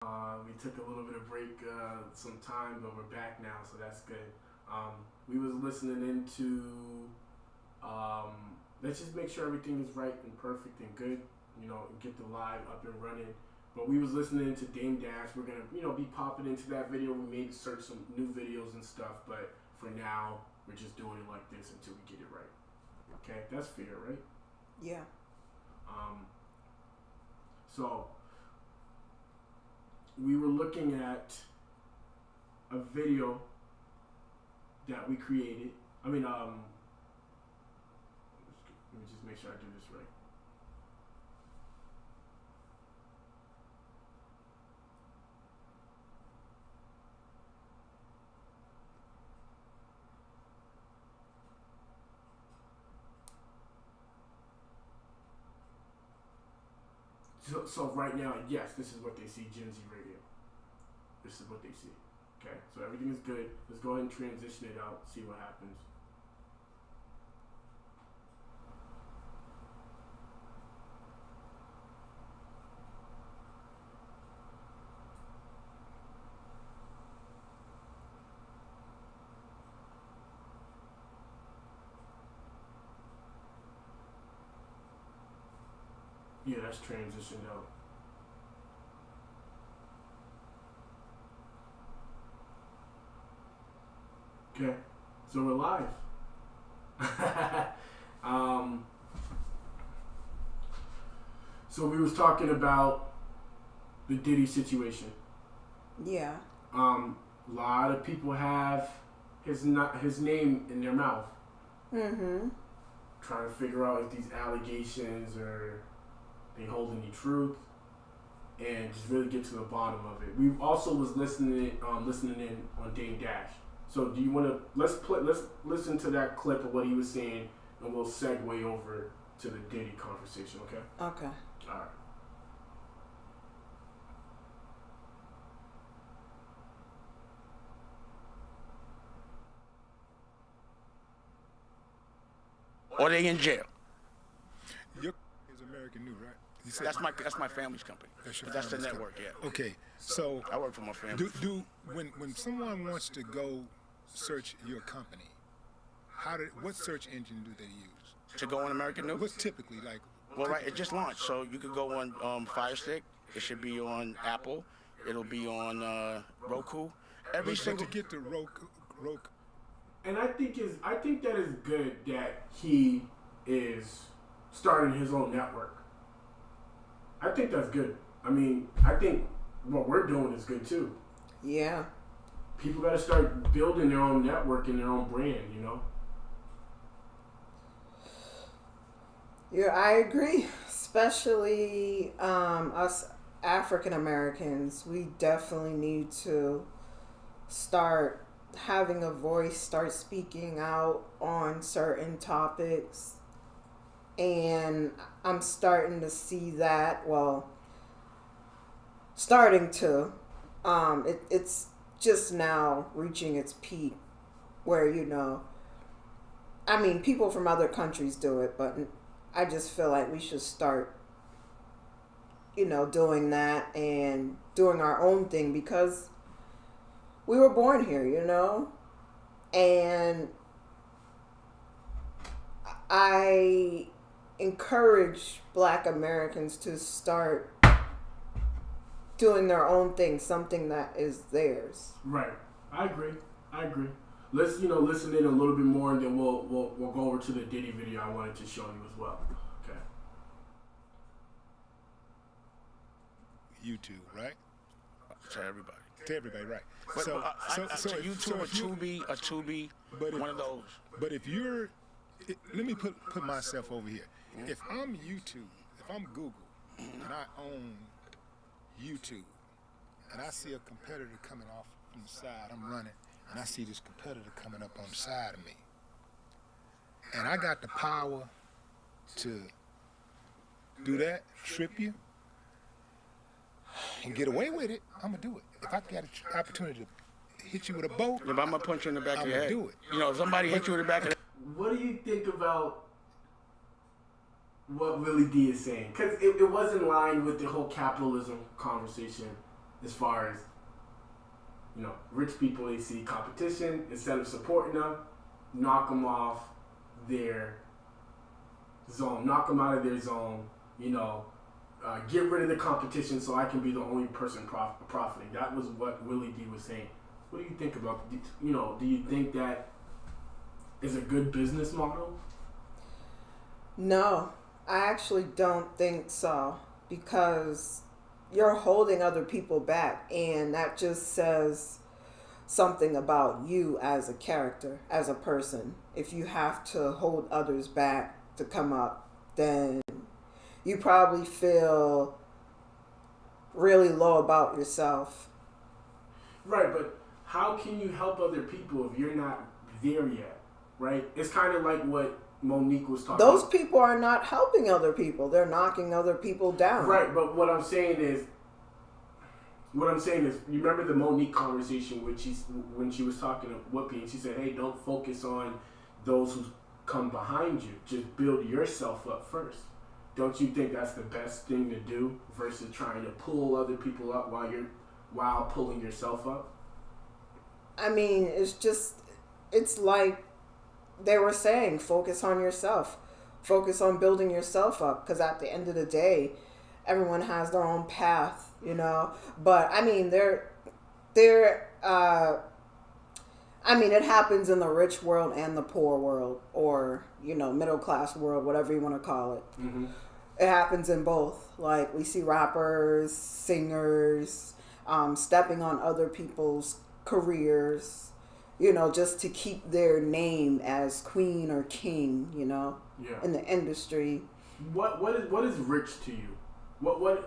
We took a little bit of break some time, but we're back now, so that's good. We was listening into. Let's just make sure everything is right and perfect and good. Get the live up and running. But we was listening to Dame Dash. We're gonna, be popping into that video. We may search some new videos and stuff, but for now, we're just doing it like this until we get it right. Okay, that's fair, right? Yeah. So we were looking at a video that we created. Let me just make sure I do this right. So right now, yes, this is what they see, Gen Z Radio. This is what they see. Okay, so everything is good. Let's go ahead and transition it out, see what happens. Yeah, that's transitioned out. Okay, so we're live. So we was talking about the Diddy situation. Yeah. A lot of people have his name in their mouth. Mm-hmm. Trying to figure out if these allegations are they hold any truth, and just really get to the bottom of it. We also was listening in on Dame Dash. So do you want to let's listen to that clip of what he was saying, and we'll segue over to the Diddy conversation. Okay. Okay. All right. Or they in jail. Your is American New, right? That's my family's company. That's the network, yeah. Okay, so I work for my family. When someone wants to go search your company, what search engine do they use? To go on American News? What's typically like? Well, right, it just launched, so you could go on Fire Stick. It should be on Apple. It'll be on Roku. But to get to Roku. And I think that is good that he is starting his own network. I think that's good. I mean, I think what we're doing is good too. Yeah. People got to start building their own network and their own brand, Yeah, I agree. Especially us African Americans, we definitely need to start having a voice, start speaking out on certain topics. And I'm starting to see that, starting to. It's just now reaching its peak where, people from other countries do it, but I just feel like we should start, doing that and doing our own thing because we were born here, and I encourage Black Americans to start doing their own thing, something that is theirs. Right. I agree. Let's listen in a little bit more, and then we'll go over to the Diddy video I wanted to show you as well. Okay. YouTube, right? To everybody. To everybody, right? But, to YouTube, a Tubi, one of those. But if you're, let me put myself over here. Mm-hmm. If I'm YouTube, if I'm Google, and I own YouTube, and I see a competitor coming off from the side, I'm running, and I see this competitor coming up on the side of me, and I got the power to do that, trip you, and get away with it, I'm gonna do it. If I got an opportunity to hit you with a boat, if I'm gonna punch you in the back of your head, do it. If somebody hit you in the back of the What do you think about what Willie D is saying? Because it was in line with the whole capitalism conversation as far as, rich people, they see competition, instead of supporting them, knock them off their zone, knock them out of their zone, get rid of the competition so I can be the only person profiting. That was what Willie D was saying. What do you think about, do you think that is a good business model? No, I actually don't think so, because you're holding other people back, and that just says something about you as a character, as a person. If you have to hold others back to come up, then you probably feel really low about yourself. Right, but how can you help other people if you're not there yet, right? It's kind of like what Monique was talking Those about. people are not helping other people. They're knocking other people down. Right, but what I'm saying is, you remember the Monique conversation when she was talking to Whoopi, and she said, hey, don't focus on those who come behind you. Just build yourself up first. Don't you think that's the best thing to do versus trying to pull other people up while pulling yourself up? I mean, it's like they were saying, focus on yourself. Focus on building yourself up, because at the end of the day, everyone has their own path, But I mean, it happens in the rich world and the poor world, or middle class world, whatever you want to call it. Mm-hmm. It happens in both. Like, we see rappers, singers, stepping on other people's careers, just to keep their name as queen or king, Yeah. in the industry. What is rich to you? What is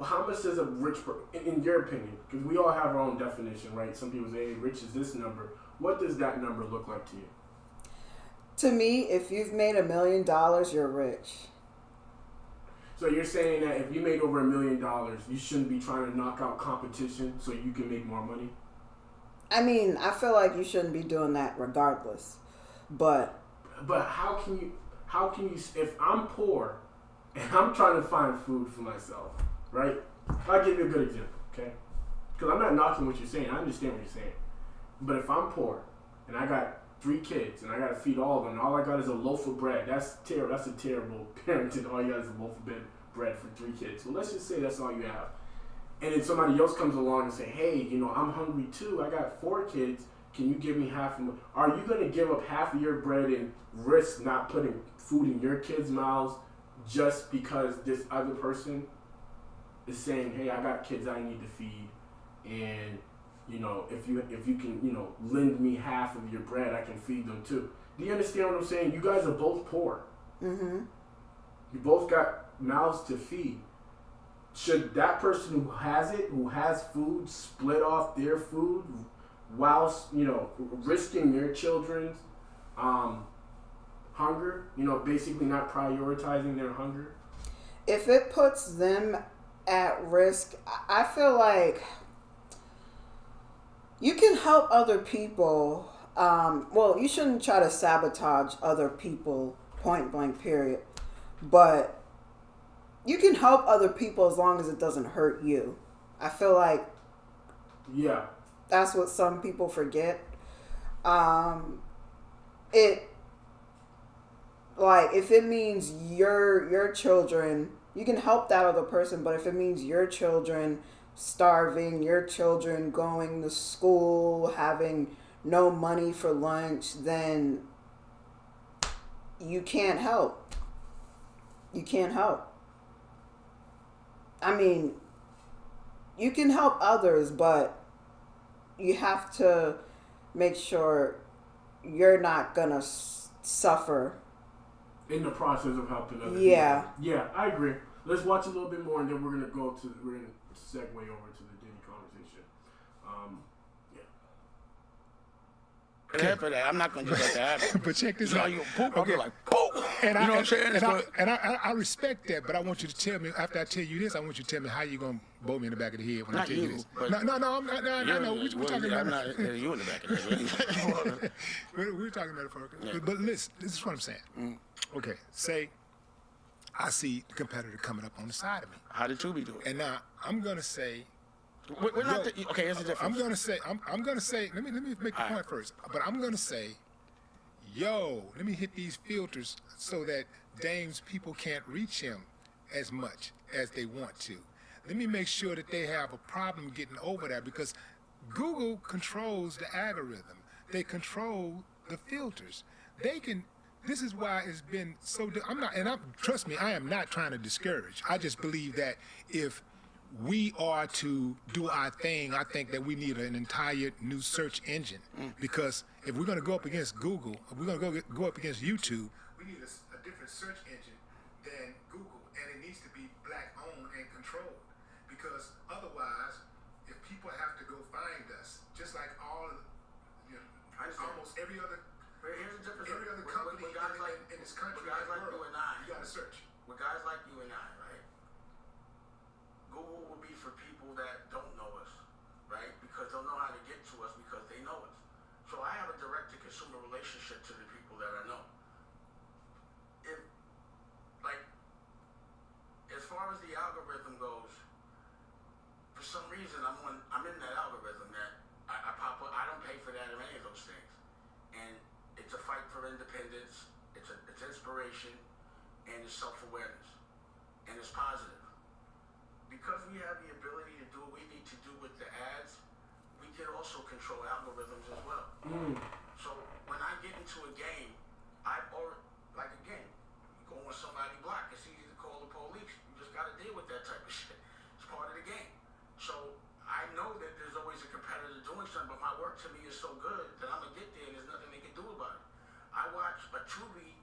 how much does a rich in your opinion? Because we all have our own definition, right? Some people say, hey, rich is this number. What does that number look like to you? To me, if you've made $1 million, you're rich. So you're saying that if you made over $1 million, you shouldn't be trying to knock out competition so you can make more money? I mean, I feel like you shouldn't be doing that regardless. But how can you, if I'm poor and I'm trying to find food for myself, right? I'll give you a good example, okay? Because I'm not knocking what you're saying. I understand what you're saying. But if I'm poor and I got 3 kids and I got to feed all of them, and all I got is a loaf of bread, that's a terrible parenting. All you got is a loaf of bread for 3 kids. Well, let's just say that's all you have. And then somebody else comes along and say, hey, I'm hungry too. I got 4 kids. Can you give me half of them? Are you going to give up half of your bread and risk not putting food in your kids' mouths just because this other person is saying, hey, I got kids I need to feed, and if you can lend me half of your bread, I can feed them too. Do you understand what I'm saying? You guys are both poor. mm-hmm. You both got mouths to feed. Should that person who has food, split off their food whilst, risking their children's hunger, basically not prioritizing their hunger? If it puts them at risk, I feel like you can help other people. You shouldn't try to sabotage other people, point blank, period. But you can help other people as long as it doesn't hurt you. I feel like that's what some people forget. If it means your children, you can help that other person, but if it means your children starving, your children going to school, having no money for lunch, then you can't help. You can't help. I mean, you can help others, but you have to make sure you're not gonna suffer in the process of helping others. Yeah. Yeah, I agree. Let's watch a little bit more, and then we're gonna segue over to the Diddy conversation. For that, I'm not gonna just let that happen. But check this out. You poop, Okay. I'm like, poop. And You know what I'm saying? I respect that, but I want you to tell me, after I tell you this, I want you to tell me how you going to bow me in the back of the head when I Not tell you you, this. but No, I'm not. No, no, we're talking about. I'm not you in the back of the head. We're talking metaphorically. Yeah. But listen, this is what I'm saying. Okay, say I see the competitor coming up on the side of me. How did Tubi do it? And now I'm gonna say, We're not okay, here's the difference. I'm gonna say. Let me make the point first. But I'm gonna say, yo, let me hit these filters so that Dame's people can't reach him as much as they want to. Let me make sure that they have a problem getting over there, because Google controls the algorithm. They control the filters. They can. This is why it's been so. Trust me, I am not trying to discourage. I just believe that if we are to do our thing, I think that we need an entire new search engine. Because if we're going to go up against Google, if we're going to go up against YouTube, we need a different search engine than Google, and it needs to be black owned and controlled. Because otherwise, if people have to go find us, just like almost every other. Here's the difference. Every other company with guys in this country, with guys like you and I, you got to search. With guys like you and I, right? Google will be for people that don't know us, right? Because they'll know how to get to us because they know us. So I have a direct-to-consumer relationship to the people that I know. If, like, as far as the algorithm goes, for some reason I'm in that algorithm that I pop up. I don't pay for that or any of those things, and it's a fight for independence. It's inspiration, and it's self-awareness, and it's positive. Because we have the ability to do what we need to do with the ads, we can also control algorithms as well. So when I get into a game, like a game, you go on somebody's block, it's easy to call the police. You just got to deal with that type of shit. It's part of the game. So I know that there's always a competitor doing something, but my work to me is so good that I'm going to get there and there's nothing they can do about it. I watch a Tubi,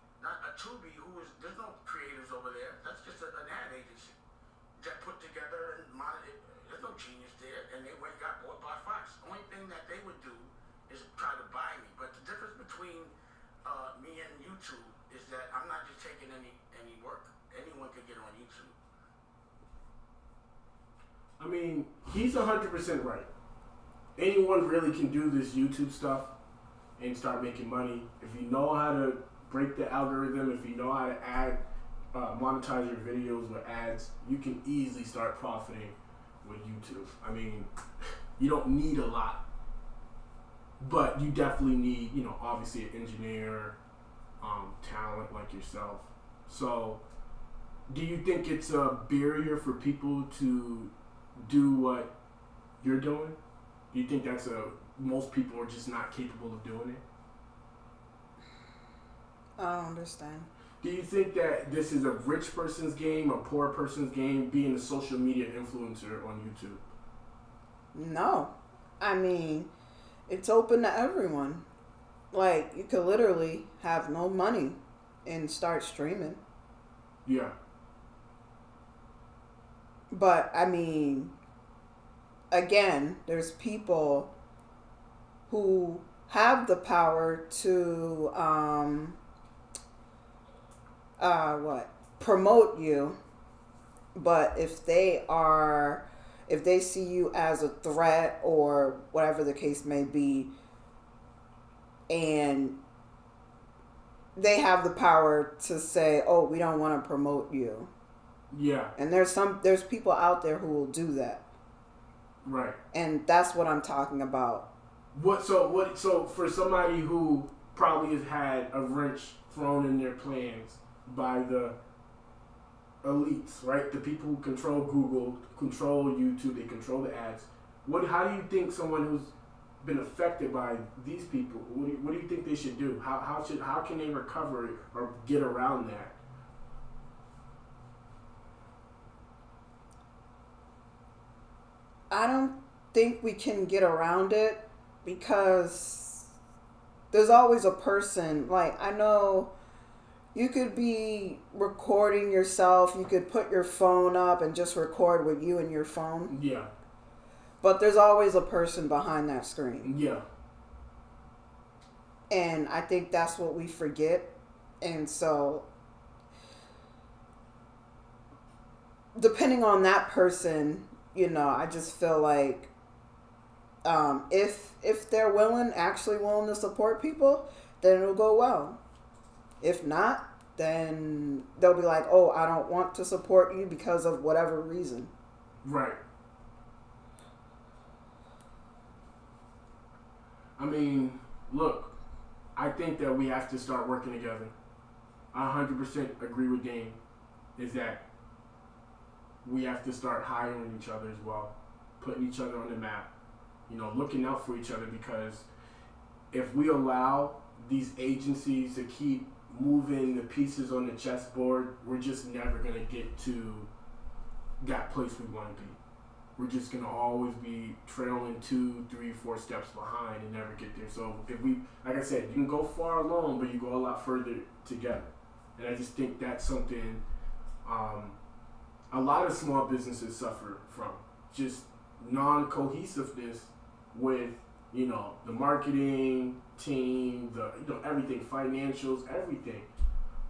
there's no creatives over there. That's just an ad agency that put together and there's no genius there, and they got bought by Fox. The only thing that they would do is try to buy me. But the difference between me and YouTube is that I'm not just taking any work. Anyone could get on YouTube. I mean, he's 100% right. Anyone really can do this YouTube stuff and start making money. If you know how to break the algorithm, if you know how to monetize your videos with ads, you can easily start profiting with YouTube. I mean, you don't need a lot, but you definitely need, obviously an engineer, talent like yourself. So, do you think it's a barrier for people to do what you're doing? Do you think most people are just not capable of doing it? I don't understand. Do you think that this is a rich person's game, a poor person's game, being a social media influencer on YouTube? No. I mean, it's open to everyone. Like, you could literally have no money and start streaming. Yeah. But, I mean, again, there's people who have the power to, promote you. But if they see you as a threat or whatever the case may be, and they have the power to say, oh, we don't want to promote you. Yeah. And there's people out there who will do that. Right. And that's what I'm talking about. So for somebody who probably has had a wrench thrown in their plans by the elites, right? The people who control Google, control YouTube, they control the ads. How do you think someone who's been affected by these people, what do you think they should do? How can they recover or get around that? I don't think we can get around it because there's always a person. Like, I know you could be recording yourself. You could put your phone up and just record with you and your phone. Yeah. But there's always a person behind that screen. Yeah. And I think that's what we forget. And so, depending on that person, I just feel like if they're actually willing to support people, then it'll go well. If not, then they'll be like, oh, I don't want to support you because of whatever reason. Right. I mean, look, I think that we have to start working together. I 100% agree with Dane, is that we have to start hiring each other as well, putting each other on the map, looking out for each other, because if we allow these agencies to keep moving the pieces on the chessboard, we're just never going to get to that place we want to be. We're just going to always be trailing 2, 3, 4 steps behind and never get there. So if we, like I said, you can go far alone, but you go a lot further together. And I just think that's something a lot of small businesses suffer from. Just non-cohesiveness with, the marketing team, everything, financials, everything,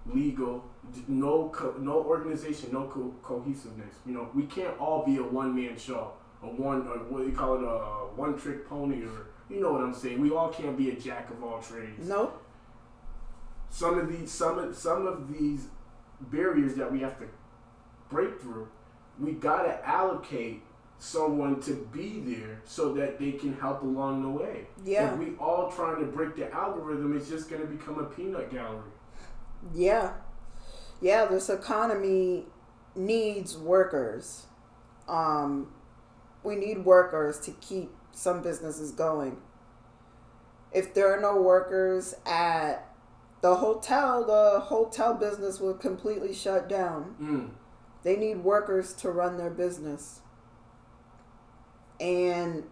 legal, no organization, no cohesiveness. We can't all be a one-man show, what do you call it, a one-trick pony, or you know what I'm saying. We all can't be a jack of all trades. Nope. Some of these barriers that we have to break through, we gotta allocate someone to be there so that they can help along the way. Yeah. If we all trying to break the algorithm, it's just gonna become a peanut gallery. Yeah. Yeah, this economy needs workers. We need workers to keep some businesses going. If there are no workers at the hotel business will completely shut down. They need workers to run their business. And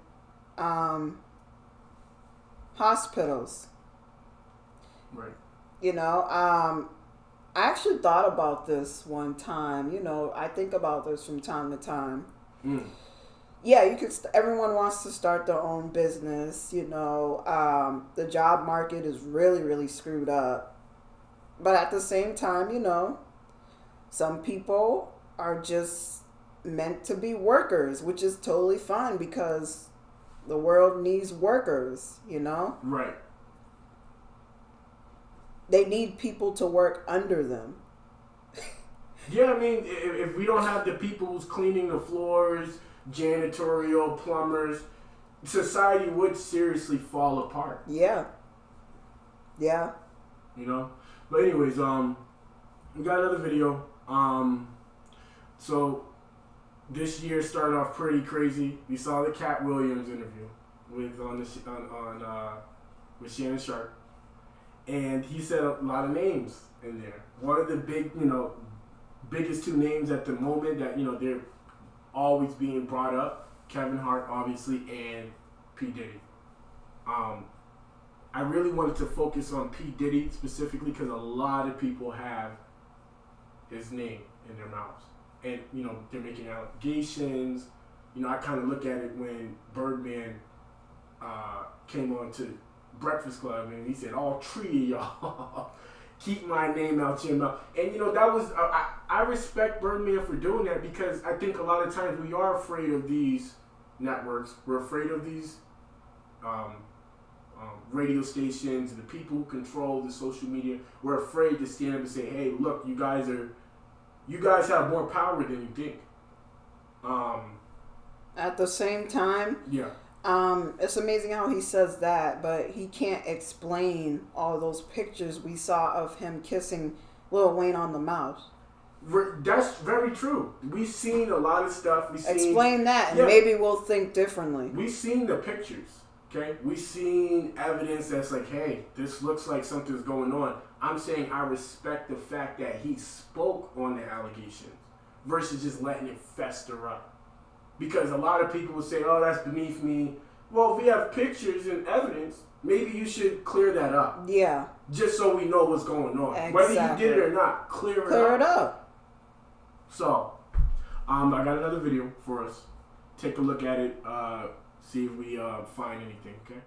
hospitals. Right. I actually thought about this one time. I think about this from time to time. Yeah, everyone wants to start their own business. The job market is really, really screwed up. But at the same time, some people are just meant to be workers, which is totally fine because the world needs workers, Right. They need people to work under them. Yeah, I mean, if we don't have the people who's cleaning the floors, janitorial, plumbers, society would seriously fall apart. Yeah. Yeah. But anyways, we got another video. So this year started off pretty crazy. We saw the Cat Williams interview with Shannon Sharp, and he said a lot of names in there. One of the biggest two names at the moment that they're always being brought up: Kevin Hart, obviously, and P. Diddy. I really wanted to focus on P. Diddy specifically because a lot of people have his name in their mouths. And, they're making allegations. I kind of look at it when Birdman came on to Breakfast Club and he said, all three of y'all keep my name out your mouth. And, that was, I respect Birdman for doing that because I think a lot of times we are afraid of these networks. We're afraid of these radio stations and the people who control the social media. We're afraid to stand up and say, hey, look, you guys have more power than you think. At the same time, yeah. It's amazing how he says that, but he can't explain all those pictures we saw of him kissing Lil Wayne on the mouth. That's very true. We've seen a lot of stuff. Explain that, and maybe we'll think differently. We've seen the pictures, okay? We've seen evidence that's like, hey, this looks like something's going on. I'm saying I respect the fact that he spoke on the allegations versus just letting it fester up. Because a lot of people will say, oh, that's beneath me. Well, if we have pictures and evidence, maybe you should clear that up. Yeah. Just so we know what's going on. Exactly. Whether you did it or not, clear it up. So, I got another video for us. Take a look at it. See if we find anything, okay?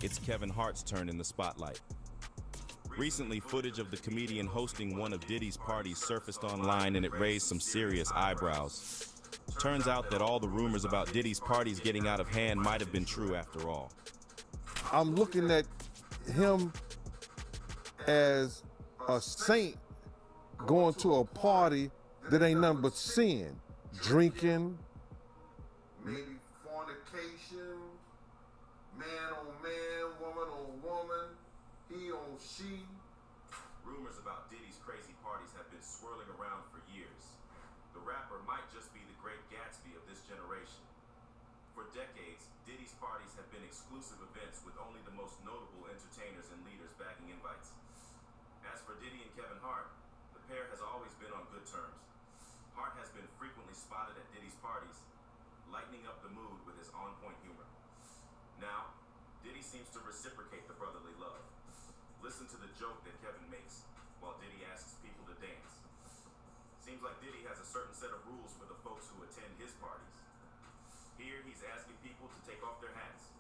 It's Kevin Hart's turn in the spotlight. Recently, footage of the comedian hosting one of Diddy's parties surfaced online and it raised some serious eyebrows. Turns out that all the rumors about Diddy's parties getting out of hand might have been true after all. I'm looking at him as a saint going to a party that ain't nothing but sin, drinking, maybe fornication, man on man, woman on woman, he on she. Rumors about Diddy's crazy parties have been swirling around for years. The rapper might just be the great Gatsby of this generation. For decades, Diddy's parties have been exclusive events with only the most notable entertainers and leaders backing invites. As for Diddy and Kevin Hart, the pair has always been on good terms. Hart has been frequently spotted at Diddy's parties, lightening up the mood with his on-point humor. Now, Diddy seems to reciprocate the brotherly love. Listen to the joke that Kevin makes while Diddy asks people to dance. Seems like Diddy has a certain set of rules for the folks who attend his parties. Here, he's asking people to take off their hats.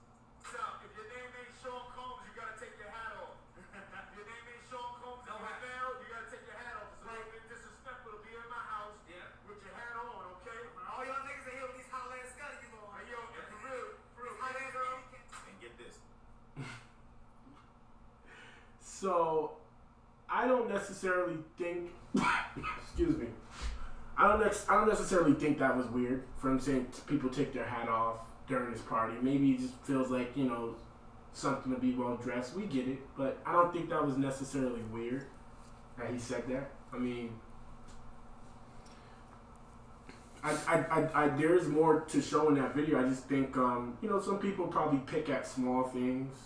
So, if your name ain't Sean Combs, you gotta take your hat off. If your name ain't Sean Combs and Lavelle, you gotta take your hat off. It's a little bit disrespectful to be in my house with your hat on, okay? All y'all niggas are here with these Highland Scullies on. Hey, yo, for real, Highland girl. And get this. So, I don't necessarily think. Excuse me. I don't necessarily think that was weird for him saying people take their hat off during his party. Maybe he just feels like, you know, something to be well dressed. We get it, but I don't think that was necessarily weird that he said that. I mean, I there's more to show in that video. I just think, you know, some people probably pick at small things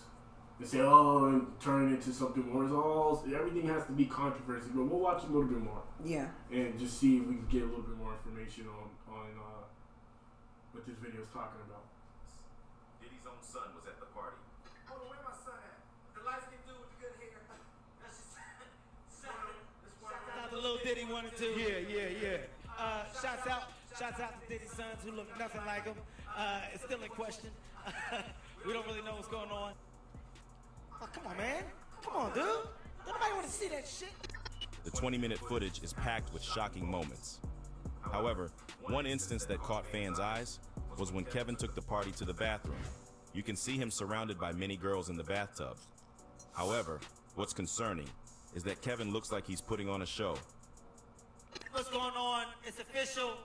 and say, oh, and turn it into something more. It's all, everything has to be controversy, but we'll watch a little bit more. Yeah. And just see if we can get a little bit more information on what this video is talking about. Diddy's own son was at the party. Hold on, where my son at? The light-skinned dude with the good hair. That's just... Shout out to Lil Diddy 1 and 2. Yeah. Shouts out to Diddy's sons who look nothing like him. It's still in question. We don't really know what's going on. Oh, come on, man. Come on, dude. Nobody want to see that shit. The 20-minute footage is packed with shocking moments. However, one instance that caught fans' eyes was when Kevin took the party to the bathroom. You can see him surrounded by many girls in the bathtub. However, what's concerning is that Kevin looks like he's putting on a show. What's going on? It's official.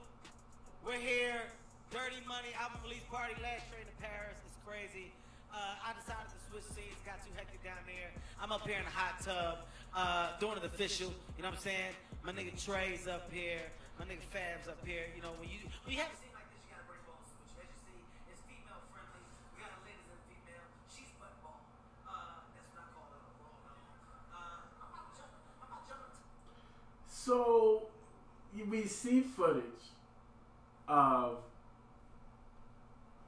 We're here. Dirty Money album release party. Last train to Paris. It's crazy. I decided to switch scenes. Got too hectic down there. I'm up here in the hot tub, doing it official. You know what I'm saying? My nigga Trey's up here. My nigga Fab's up here. You know, when you have a scene like this, you gotta bring ball switch. As you see, it's female friendly. We got a ladies and female. She's butt ball. That's what I call it. I'm not jumping. So, we see footage of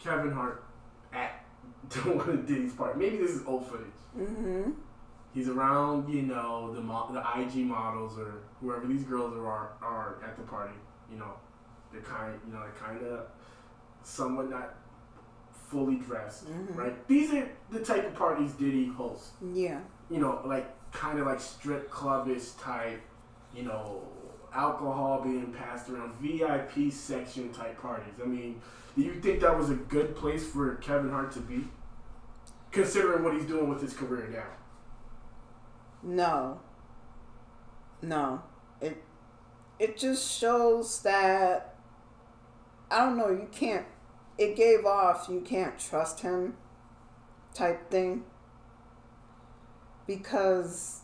Kevin Hart at one of Diddy's party. Maybe this is old footage. Mm-hmm. He's around, you know, the IG models or whoever these girls are at the party. You know, they're kind of somewhat not fully dressed, right? These are the type of parties Diddy hosts. Yeah. You know, like kind of like strip clubbish type. You know, alcohol being passed around, VIP section type parties. I mean, do you think that was a good place for Kevin Hart to be, considering what he's doing with his career now? No. It just shows that, I don't know, you can't, it gave off you can't trust him type thing. Because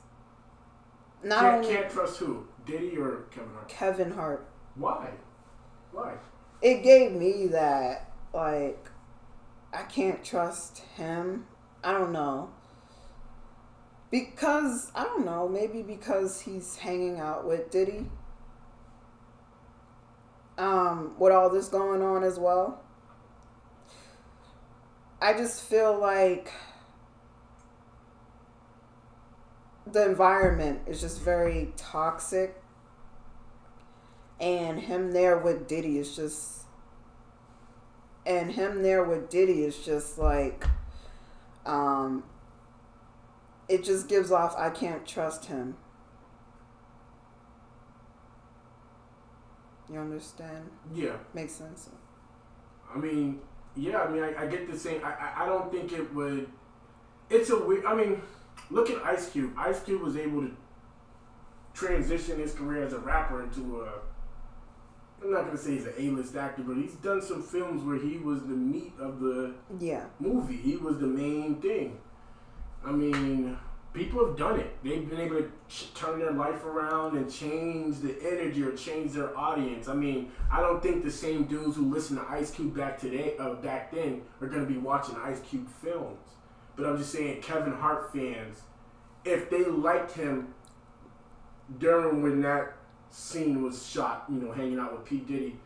Can't trust who? Diddy or Kevin Hart? Kevin Hart. Why? It gave me that, like, I can't trust him. I don't know. Because, I don't know, maybe because he's hanging out with Diddy. With all this going on as well. I just feel like the environment is just very toxic. And him there with Diddy is just like, it just gives off, I can't trust him. You understand? Yeah. Makes sense. I mean, yeah, I get the same. I don't think it would. it's a weird. I mean, look at Ice Cube. Ice Cube was able to transition his career as a rapper into a. I'm not gonna say he's an A-list actor, but he's done some films where he was the meat of the movie. He was the main thing. I mean, people have done it. They've been able to turn their life around and change the energy or change their audience. I mean, I don't think the same dudes who listen to Ice Cube back then are gonna be watching Ice Cube films. But I'm just saying, Kevin Hart fans, if they liked him during when that scene was shot, hanging out with P. Diddy,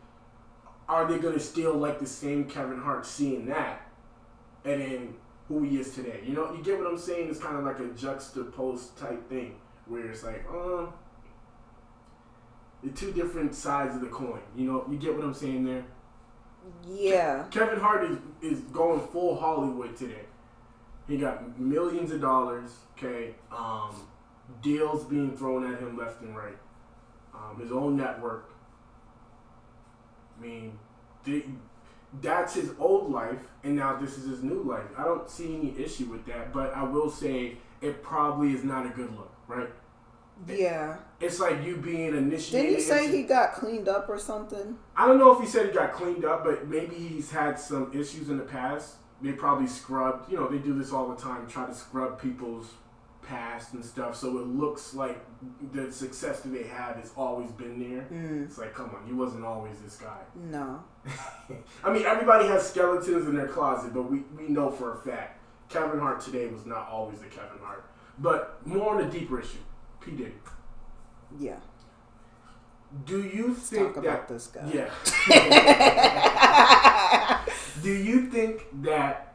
are they gonna still like the same Kevin Hart seeing that and then who he is today? You get what I'm saying? It's kind of like a juxtaposed type thing where it's like, the two different sides of the coin. You get what I'm saying there? Yeah. Kevin Hart is going full Hollywood today. He got millions of dollars, okay? Deals being thrown at him left and right. His own network. I mean, that's his old life, and now this is his new life. I don't see any issue with that, but I will say it probably is not a good look, right? Yeah. It's like you being initiated. Didn't he say he got cleaned up or something? I don't know if he said he got cleaned up, but maybe he's had some issues in the past. They probably scrubbed, they do this all the time, try to scrub people's past and stuff, so it looks like the success that they have has always been there. It's like, come on, you wasn't always this guy. No. I mean, everybody has skeletons in their closet, but we know for a fact Kevin Hart today was not always the Kevin Hart. But more on a deeper issue, P. Diddy. Yeah. Do you think talk about this guy? Yeah. Do you think that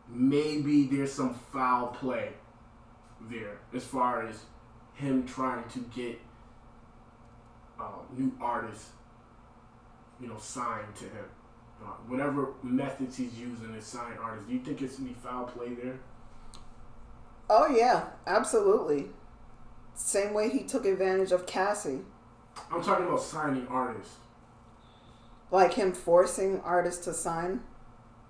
maybe there's some foul play there as far as him trying to get new artists, signed to him? Whatever methods he's using to sign artists, do you think it's any foul play there? Oh yeah, absolutely. Same way he took advantage of Cassie. I'm talking about signing artists. Like him forcing artists to sign?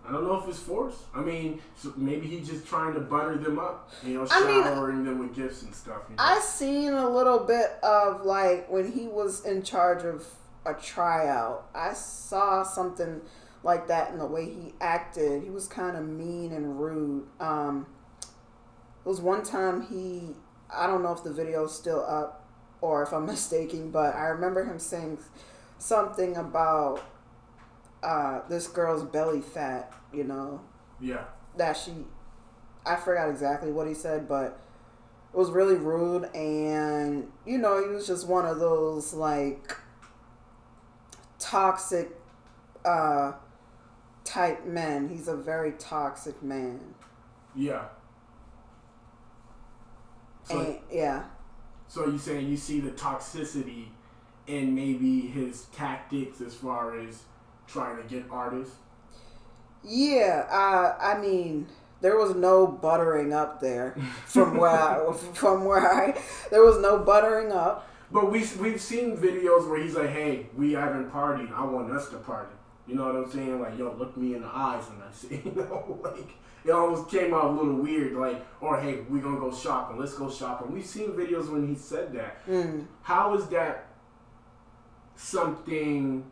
I don't know if it's forced. I mean, so maybe he's just trying to butter them up, showering them with gifts and stuff. I seen a little bit of like when he was in charge of a tryout. I saw something like that in the way he acted. He was kind of mean and rude. It was one time I don't know if the video's still up or if I'm mistaken, but I remember him saying something about this girl's belly fat, Yeah. that I forgot exactly what he said, but it was really rude, and, he was just one of those, like, toxic type men. He's a very toxic man. Yeah. So, yeah. So you saying you see the toxicity in maybe his tactics as far as trying to get artists? Yeah, I mean, there was no buttering up there from where there was no buttering up. But we've seen videos where he's like, "Hey, we haven't partied. I want us to party." You know what I'm saying? Like, yo, look me in the eyes when I see. Like it almost came out a little weird. Like, or hey, we gonna go shopping. Let's go shopping. We've seen videos when he said that. How is that something?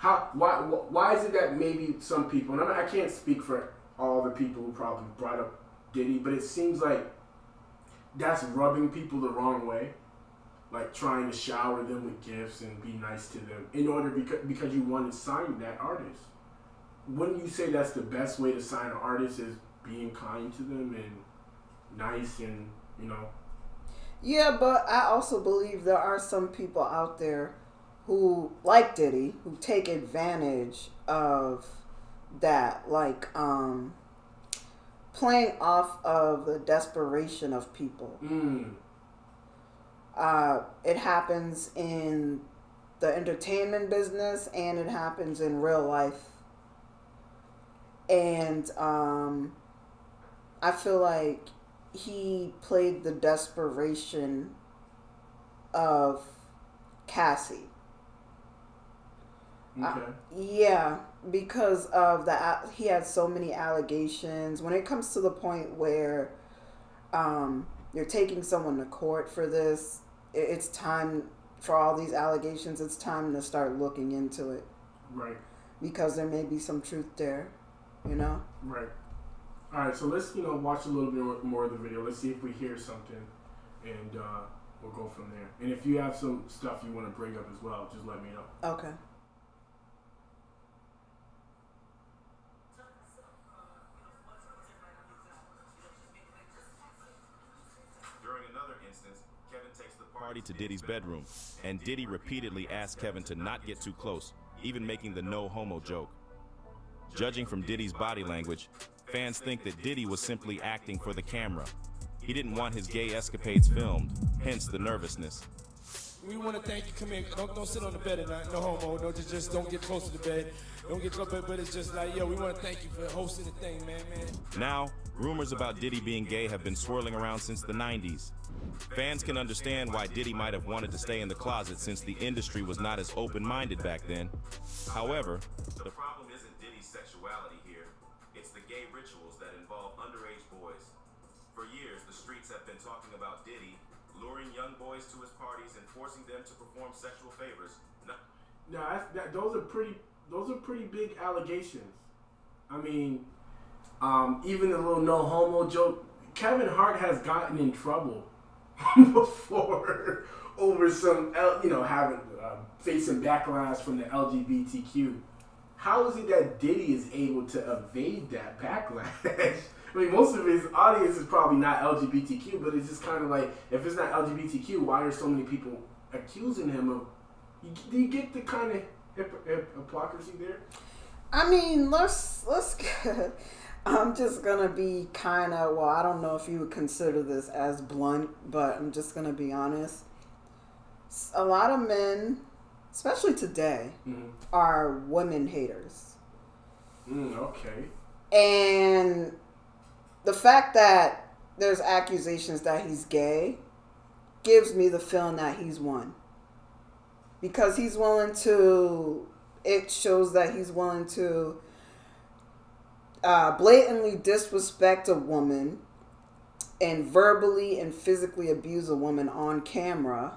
Why is it that maybe some people, and I can't speak for all the people who probably brought up Diddy, but it seems like that's rubbing people the wrong way, like trying to shower them with gifts and be nice to them in order because you want to sign that artist. Wouldn't you say that's the best way to sign an artist is being kind to them and nice and Yeah, but I also believe there are some people out there who, like Diddy, who take advantage of that, like playing off of the desperation of people. It happens in the entertainment business and it happens in real life. And I feel like he played the desperation of Cassie. Okay. Yeah, because of he had so many allegations. When it comes to the point where you're taking someone to court for this, it's time for all these allegations. It's time to start looking into it. Right. Because there may be some truth there, you know? Right. All right, so let's, watch a little bit more of the video. Let's see if we hear something, and we'll go from there. And if you have some stuff you want to bring up as well, just let me know. Okay. During another instance, Kevin takes the party to Diddy's bedroom, and Diddy repeatedly asks Kevin to not get too close, even making the no homo joke. Judging from Diddy's body language, fans think that Diddy was simply acting for the camera. He didn't want his gay escapades filmed, hence the nervousness. We want to thank you. Come here. Don't sit on the bed at night. No homo. No, just don't get close to the bed. Don't get close, but it's just like, yo, we want to thank you for hosting the thing, man. Now, rumors about Diddy being gay have been swirling around since the 90s. Fans can understand why Diddy might have wanted to stay in the closet since the industry was not as open-minded back then. However, the problem isn't Diddy's sexuality here. It's the gay rituals that involve underage boys. For years, the streets have been talking about Diddy luring young boys to his parties and forcing them to perform sexual favors. Those are pretty big allegations. I mean, even the little no homo joke. Kevin Hart has gotten in trouble before over some, having facing backlash from the LGBTQ. How is it that Diddy is able to evade that backlash? I mean, most of his audience is probably not LGBTQ, but it's just kind of like, if it's not LGBTQ, why are so many people accusing him of? Do you get the kind of hypocrisy there? I mean, let's I'm just gonna be kind of, well, I don't know if you would consider this as blunt, but I'm just gonna be honest. A lot of men, especially today, are women haters. Okay. And the fact that there's accusations that he's gay gives me the feeling that he's one. Because he's willing to, it shows that he's willing to blatantly disrespect a woman and verbally and physically abuse a woman on camera.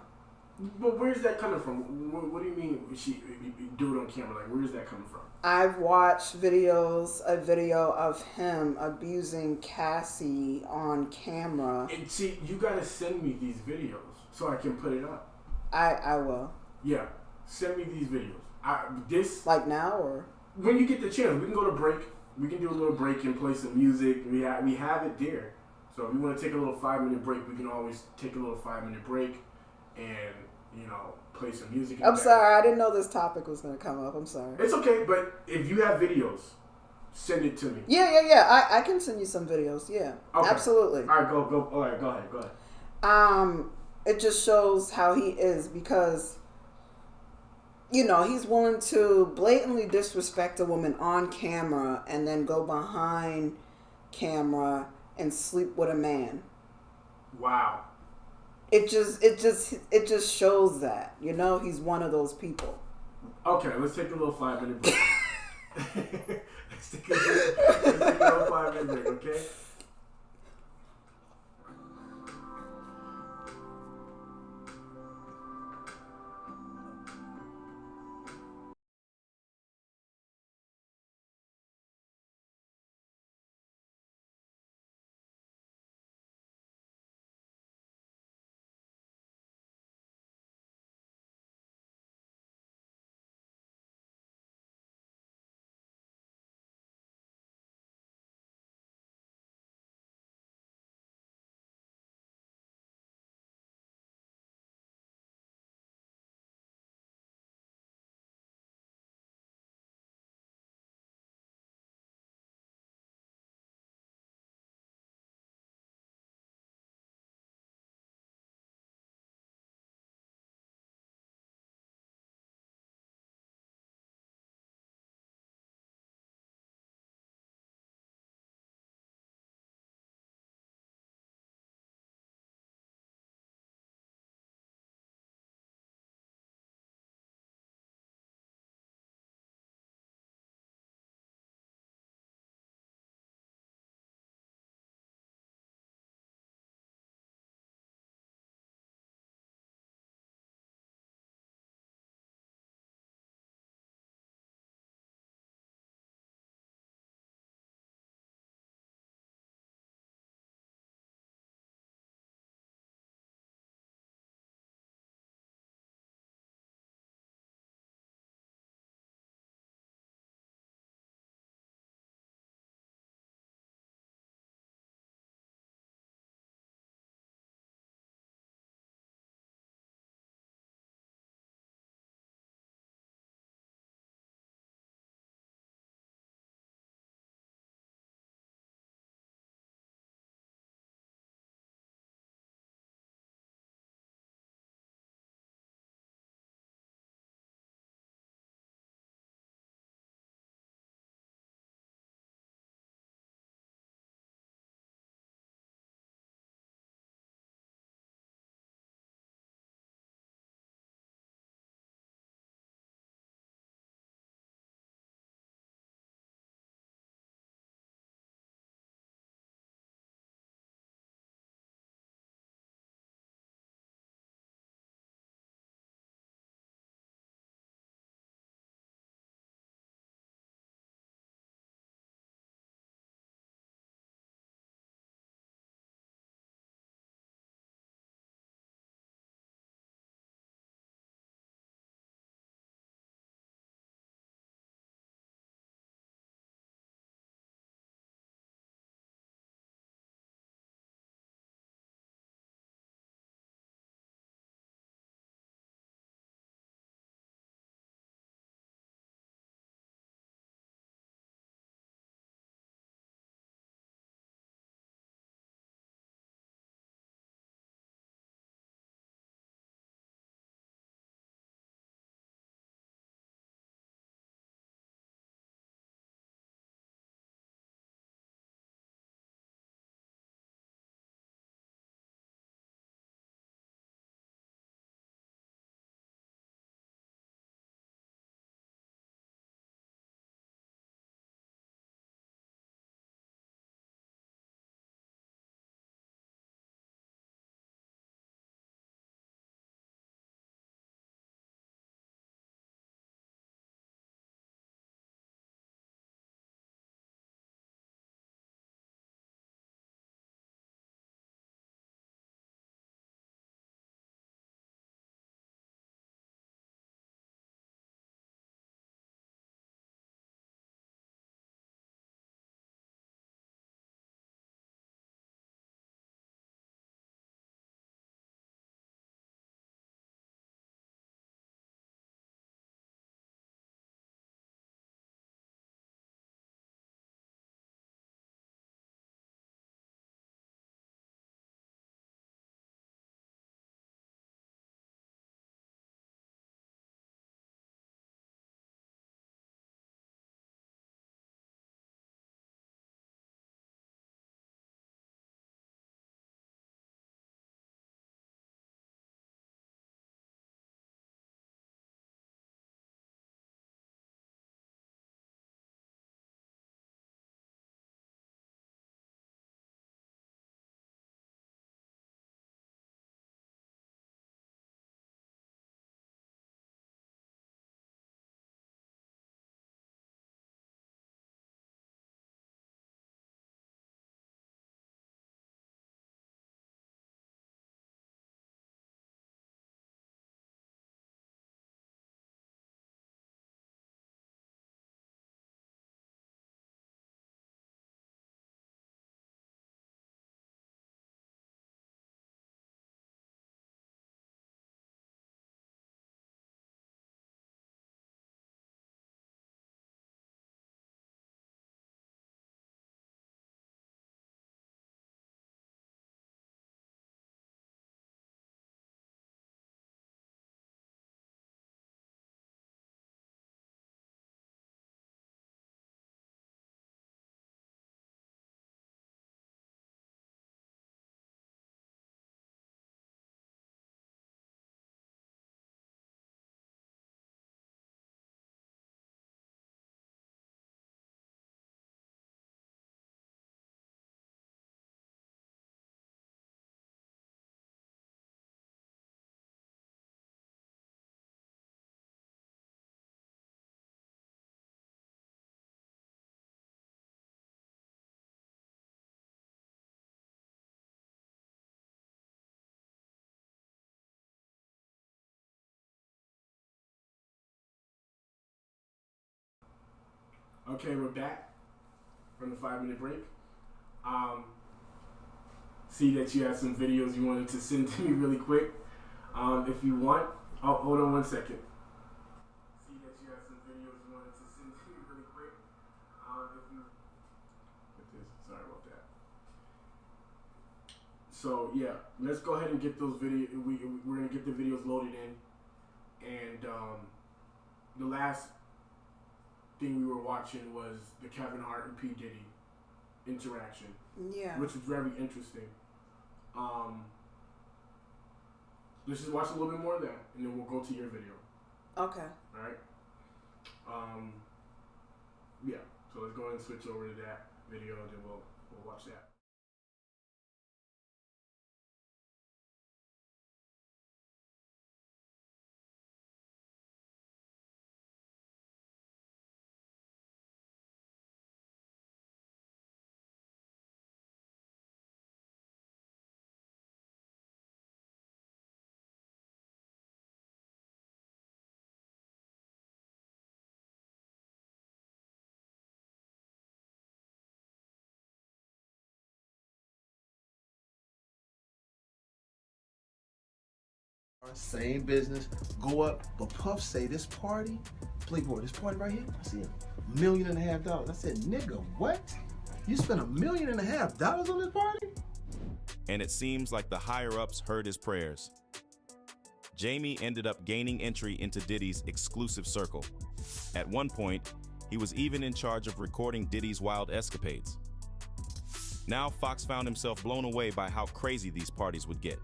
But where's that coming from? What do you mean she do it on camera? Like, where's that coming from? I've watched a video of him abusing Cassie on camera. And see, you gotta send me these videos so I can put it up. I will. Yeah, send me these videos. Like now or when you get the chance, we can go to break. We can do a little break and play some music. We have it there. So if you want to take a little 5-minute break, we can always take a little 5-minute break and play some music. I'm sorry, I didn't know this topic was going to come up. I'm sorry. It's okay, but if you have videos, send it to me. Yeah. I can send you some videos. Yeah, okay. Absolutely. All right, go. All right, go ahead. It just shows how he is because, he's willing to blatantly disrespect a woman on camera and then go behind camera and sleep with a man. Wow. It just shows that, he's one of those people. Okay, let's take a little 5-minute break. let's take a little 5-minute break, okay? Okay, we're back from the 5-minute break. See that you have some videos you wanted to send to me really quick. If you want, hold on 1 second. See that you have some videos you wanted to send to me really quick. Sorry about that. So yeah, let's go ahead and get those videos. We're gonna get the videos loaded in, and the last thing we were watching was the Kevin Hart and P Diddy interaction. Yeah. Which was very interesting. Let's just watch a little bit more of that, and then we'll go to your video. Okay. All right. Yeah. So let's go ahead and switch over to that video, and then we'll watch that. Same business, go up, but Puff say this party, Playboy, this party right here, I see $1.5 million. I said, nigga, what? You spent $1.5 million on this party? And it seems like the higher-ups heard his prayers. Jamie ended up gaining entry into Diddy's exclusive circle. At one point, he was even in charge of recording Diddy's wild escapades. Now Foxx found himself blown away by how crazy these parties would get.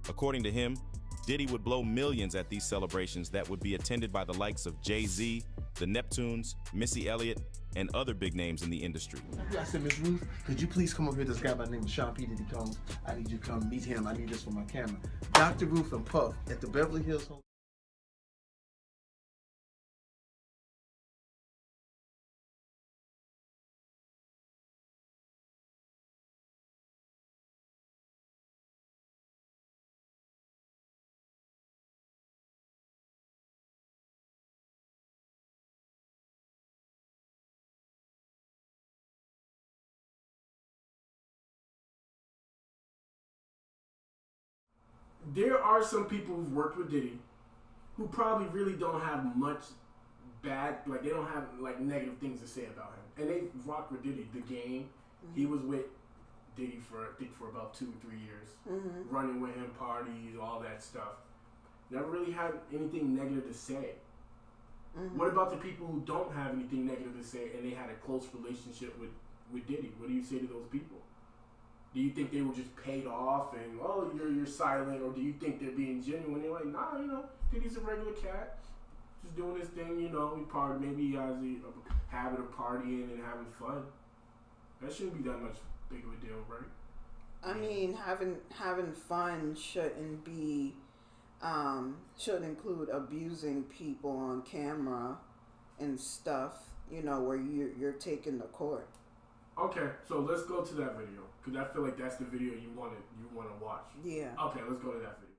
According to him, Diddy would blow millions at these celebrations that would be attended by the likes of Jay-Z, the Neptunes, Missy Elliott, and other big names in the industry. I said, Miss Ruth, could you please come over here? This guy by the name of Sean P. Diddy Combs. I need you to come meet him. I need this for my camera. Dr. Ruth and Puff at the Beverly Hills Hotel. There are some people who've worked with Diddy who probably really don't have much bad, like they don't have like negative things to say about him. And they rocked with Diddy. The Game, he was with Diddy for I think for about 2 or 3 years, running with him, parties, all that stuff. Never really had anything negative to say. What about the people who don't have anything negative to say and they had a close relationship with Diddy? What do you say to those people? Do you think they were just paid off and, oh, you're silent, or do you think they're being genuine? They're like, nah, Diddy's a regular cat, just doing his thing, he maybe he has a habit of partying and having fun. That shouldn't be that much big of a deal, right? I mean, having fun shouldn't be, shouldn't include abusing people on camera and stuff, where you're taking the court. Okay, so let's go to that video, because I feel like that's the video you want to watch. Yeah. Okay, let's go to that video.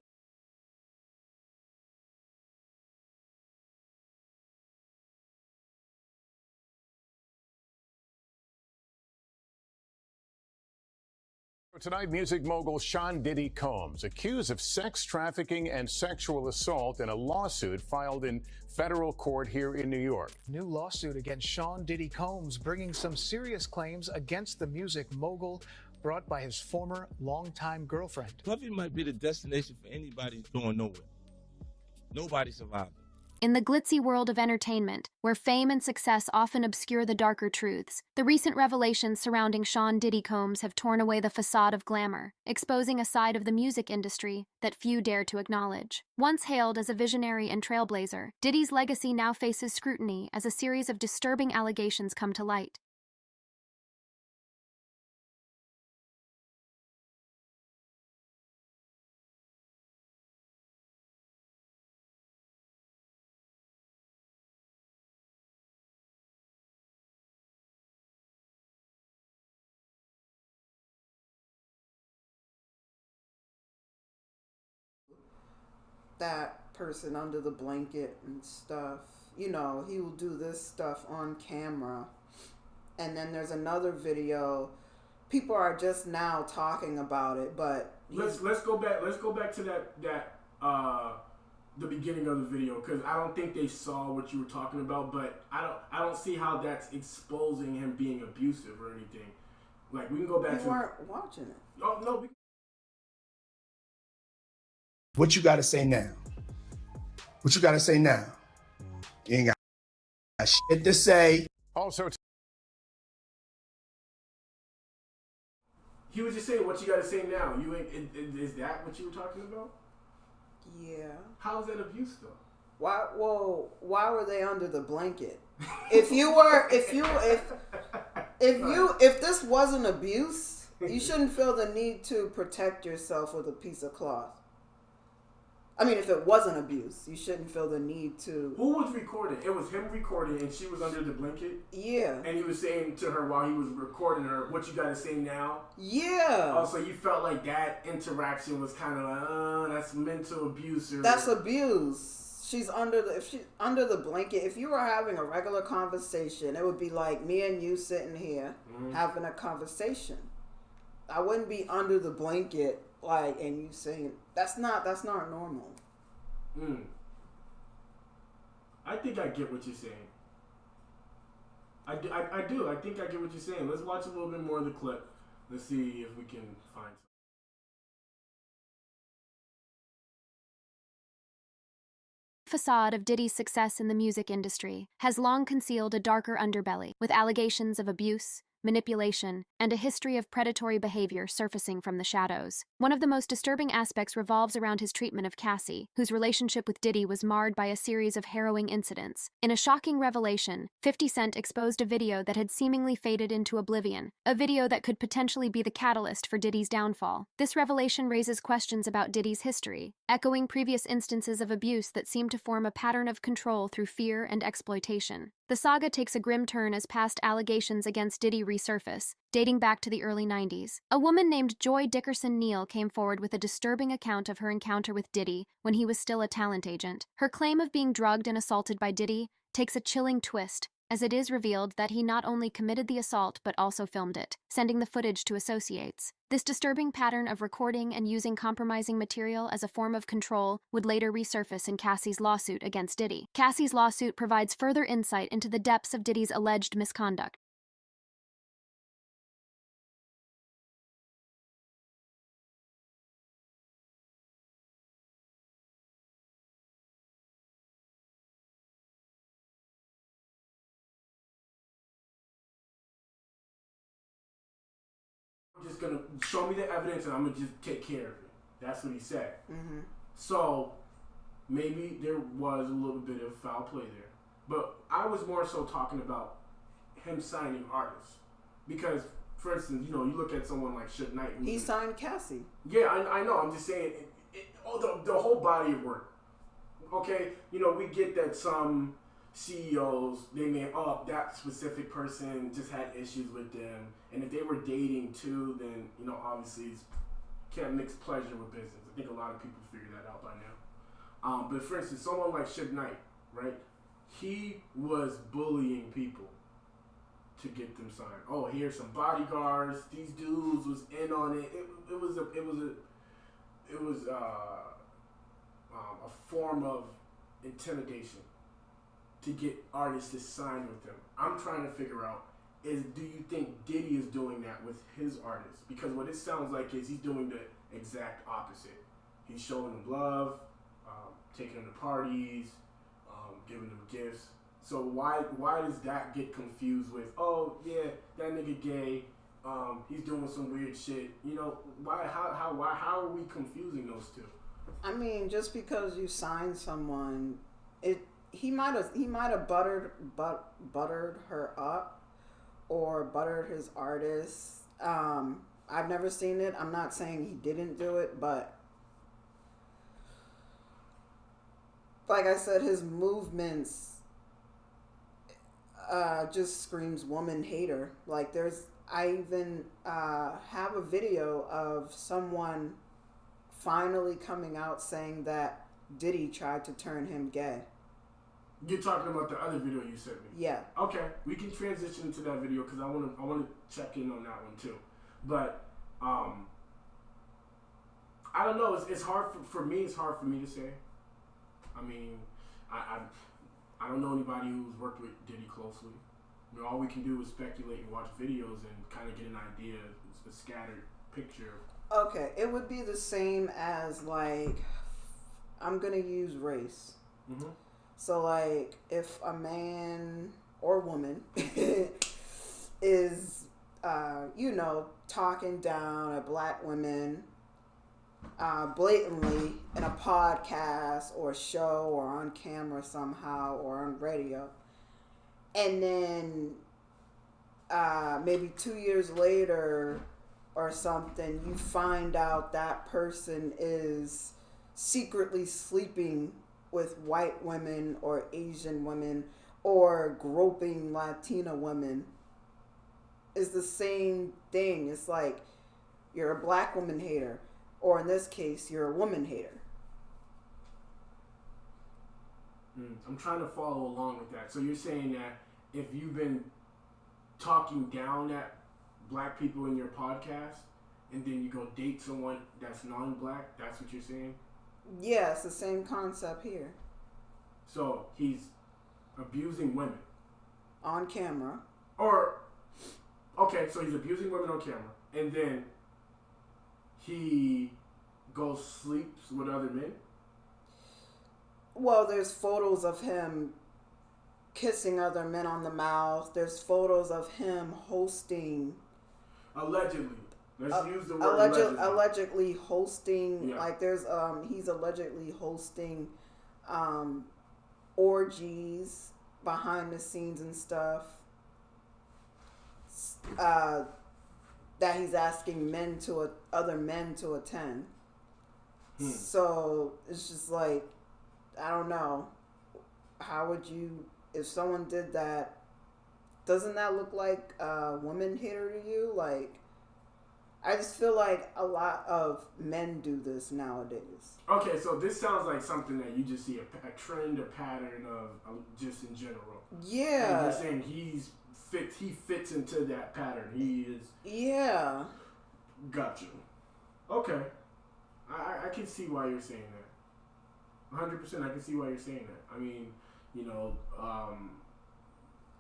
Tonight, music mogul Sean Diddy Combs accused of sex trafficking and sexual assault in a lawsuit filed in federal court here in New York. New lawsuit against Sean Diddy Combs, bringing some serious claims against the music mogul, brought by his former longtime girlfriend. Puffy might be the destination for anybody who's going nowhere. Nobody surviving. In the glitzy world of entertainment, where fame and success often obscure the darker truths, the recent revelations surrounding Sean Diddy Combs have torn away the facade of glamour, exposing a side of the music industry that few dare to acknowledge. Once hailed as a visionary and trailblazer, Diddy's legacy now faces scrutiny as a series of disturbing allegations come to light. That person under the blanket and stuff, he will do this stuff on camera. And then there's another video. People are just now talking about it, but let's go back to that the beginning of the video, because I don't think they saw what you were talking about, but I don't see how that's exposing him being abusive or anything. Like, we can go back you weren't watching it. Oh no. What you got to say now? What you got to say now? You ain't got shit to say. Also, he was just saying what you got to say now. Is that what you were talking about? Yeah. How is that abuse though? Why? Well, why were they under the blanket? If this wasn't abuse, you shouldn't feel the need to protect yourself with a piece of cloth. I mean, if it wasn't abuse, you shouldn't feel the need to. Who was recording? It was him recording, and she was under the blanket. Yeah. And he was saying to her while he was recording her, "What you got to say now?" Yeah. Oh, so you felt like that interaction was kind of like, that's mental abuse. That's abuse. If she's under the blanket. If you were having a regular conversation, it would be like me and you sitting here having a conversation. I wouldn't be under the blanket and you saying that's not normal. I think I get what you're saying. I do. I think I get what you're saying. Let's watch a little bit more of the clip. Let's see if we can find something. Facade of Diddy's success in the music industry has long concealed a darker underbelly, with allegations of abuse, manipulation, and a history of predatory behavior surfacing from the shadows. One of the most disturbing aspects revolves around his treatment of Cassie, whose relationship with Diddy was marred by a series of harrowing incidents. In a shocking revelation, 50 Cent exposed a video that had seemingly faded into oblivion, a video that could potentially be the catalyst for Diddy's downfall. This revelation raises questions about Diddy's history, echoing previous instances of abuse that seem to form a pattern of control through fear and exploitation. The saga takes a grim turn as past allegations against Diddy resurface, dating back to the early 90s. A woman named Joy Dickerson Neal came forward with a disturbing account of her encounter with Diddy when he was still a talent agent. Her claim of being drugged and assaulted by Diddy takes a chilling twist, as it is revealed that he not only committed the assault but also filmed it, sending the footage to associates. This disturbing pattern of recording and using compromising material as a form of control would later resurface in Cassie's lawsuit against Diddy. Cassie's lawsuit provides further insight into the depths of Diddy's alleged misconduct. Just gonna show me the evidence and I'm gonna just take care of it. That's what he said. Mm-hmm. So maybe there was a little bit of foul play there, but I was more so talking about him signing artists because, for instance, you look at someone like Suge Knight. He signed Cassie. Yeah, I know. I'm just saying, the whole body of work. Okay, we get that some CEOs, they may, that specific person just had issues with them. And if they were dating too, then, obviously can't mix pleasure with business. I think a lot of people figure that out by now. But for instance, someone like Suge Knight, right? He was bullying people to get them signed. Oh, here's some bodyguards. These dudes was in on it. It was a form of intimidation to get artists to sign with them. I'm trying to figure out do you think Diddy is doing that with his artists? Because what it sounds like is he's doing the exact opposite. He's showing them love, taking them to parties, giving them gifts. So why does that get confused with, oh yeah, that nigga gay, he's doing some weird shit? How are we confusing those two? I mean, just because you sign someone, he might have buttered her up or buttered his artist. I've never seen it. I'm not saying he didn't do it, but like I said, his movements just screams woman hater. Like I even have a video of someone finally coming out saying that Diddy tried to turn him gay. You're talking about the other video you sent me. Yeah. Okay, we can transition to that video because I want to check in on that one too. But I don't know. It's hard for me. It's hard for me to say. I mean, I don't know anybody who's worked with Diddy closely. You know, all we can do is speculate and watch videos and kind of get an idea, a scattered picture. Okay, it would be the same as like, I'm gonna use race. Mm-hmm. So like, if a man or woman is, talking down at black women blatantly in a podcast or show or on camera somehow or on radio, and then maybe 2 years later or something, you find out that person is secretly sleeping with white women or Asian women or groping Latina women, is the same thing. It's like, you're a black woman hater, or in this case, you're a woman hater. I'm trying to follow along with that. So you're saying that if you've been talking down at black people in your podcast and then you go date someone that's non-black, that's what you're saying? Yeah, it's the same concept here. So he's abusing women on camera. Okay, so he's abusing women on camera, and then he goes sleeps with other men? Well, there's photos of him kissing other men on the mouth. There's photos of him hosting. Allegedly. Let's use the word allegedly. Allegedly hosting, yeah. Like there's he's allegedly hosting orgies behind the scenes and stuff that he's asking other men to attend. So it's just like, I don't know, how would you, if someone did that, doesn't that look like a woman hater to you? Like, I just feel like a lot of men do this nowadays. Okay, so this sounds like something that you just see a trend, a pattern of just in general. Yeah. And you're saying he fits into that pattern. He is. Yeah. Gotcha. Okay. I can see why you're saying that. 100% I can see why you're saying that. I mean,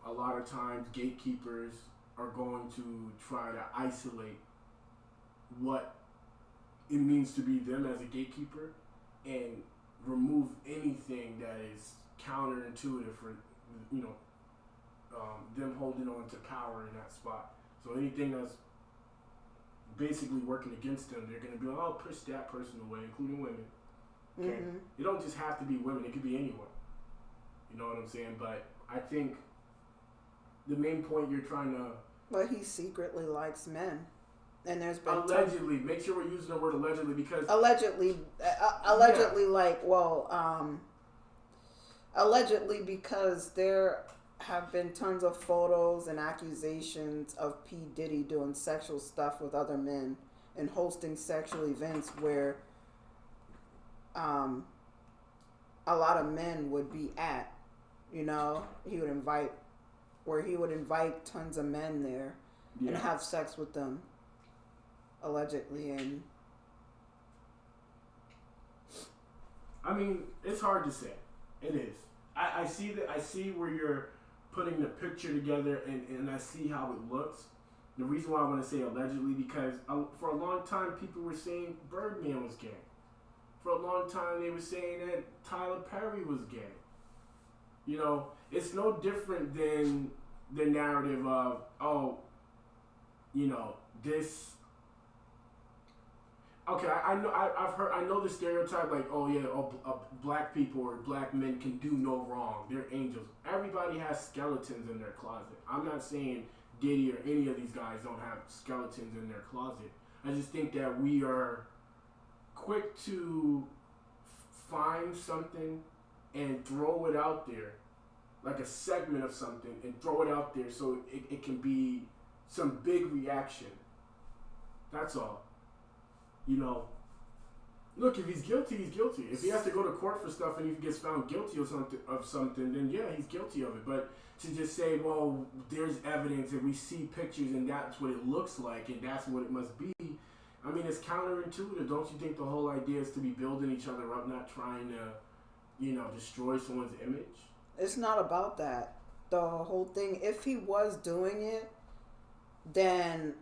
a lot of times gatekeepers are going to try to isolate what it means to be them as a gatekeeper and remove anything that is counterintuitive for them holding on to power in that spot. So anything that's basically working against them, they're going to be like, oh, push that person away, including women. Okay, It don't just have to be women, it could be anyone. You know what I'm saying? But I think the main point you're trying to... But he secretly likes men. And there's been allegedly. Make sure we're using the word allegedly, because allegedly, allegedly, because there have been tons of photos and accusations of P. Diddy doing sexual stuff with other men and hosting sexual events where a lot of men would be at. He would invite tons of men there and have sex with them. Allegedly, and I mean, it's hard to say. It is. I see that. I see where you're putting the picture together, and I see how it looks. The reason why I want to say allegedly, because for a long time people were saying Birdman was gay. For a long time they were saying that Tyler Perry was gay. It's no different than the narrative of this. Okay, I know the stereotype, like, black people or black men can do no wrong. They're angels. Everybody has skeletons in their closet. I'm not saying Diddy or any of these guys don't have skeletons in their closet. I just think that we are quick to find something and throw it out there, like a segment of something, and throw it out there so it can be some big reaction. That's all. Look, if he's guilty, he's guilty. If he has to go to court for stuff and he gets found guilty of something, then yeah, he's guilty of it. But to just say, well, there's evidence and we see pictures and that's what it looks like and that's what it must be, I mean, it's counterintuitive. Don't you think the whole idea is to be building each other up, not trying to, destroy someone's image? It's not about that. The whole thing, if he was doing it, then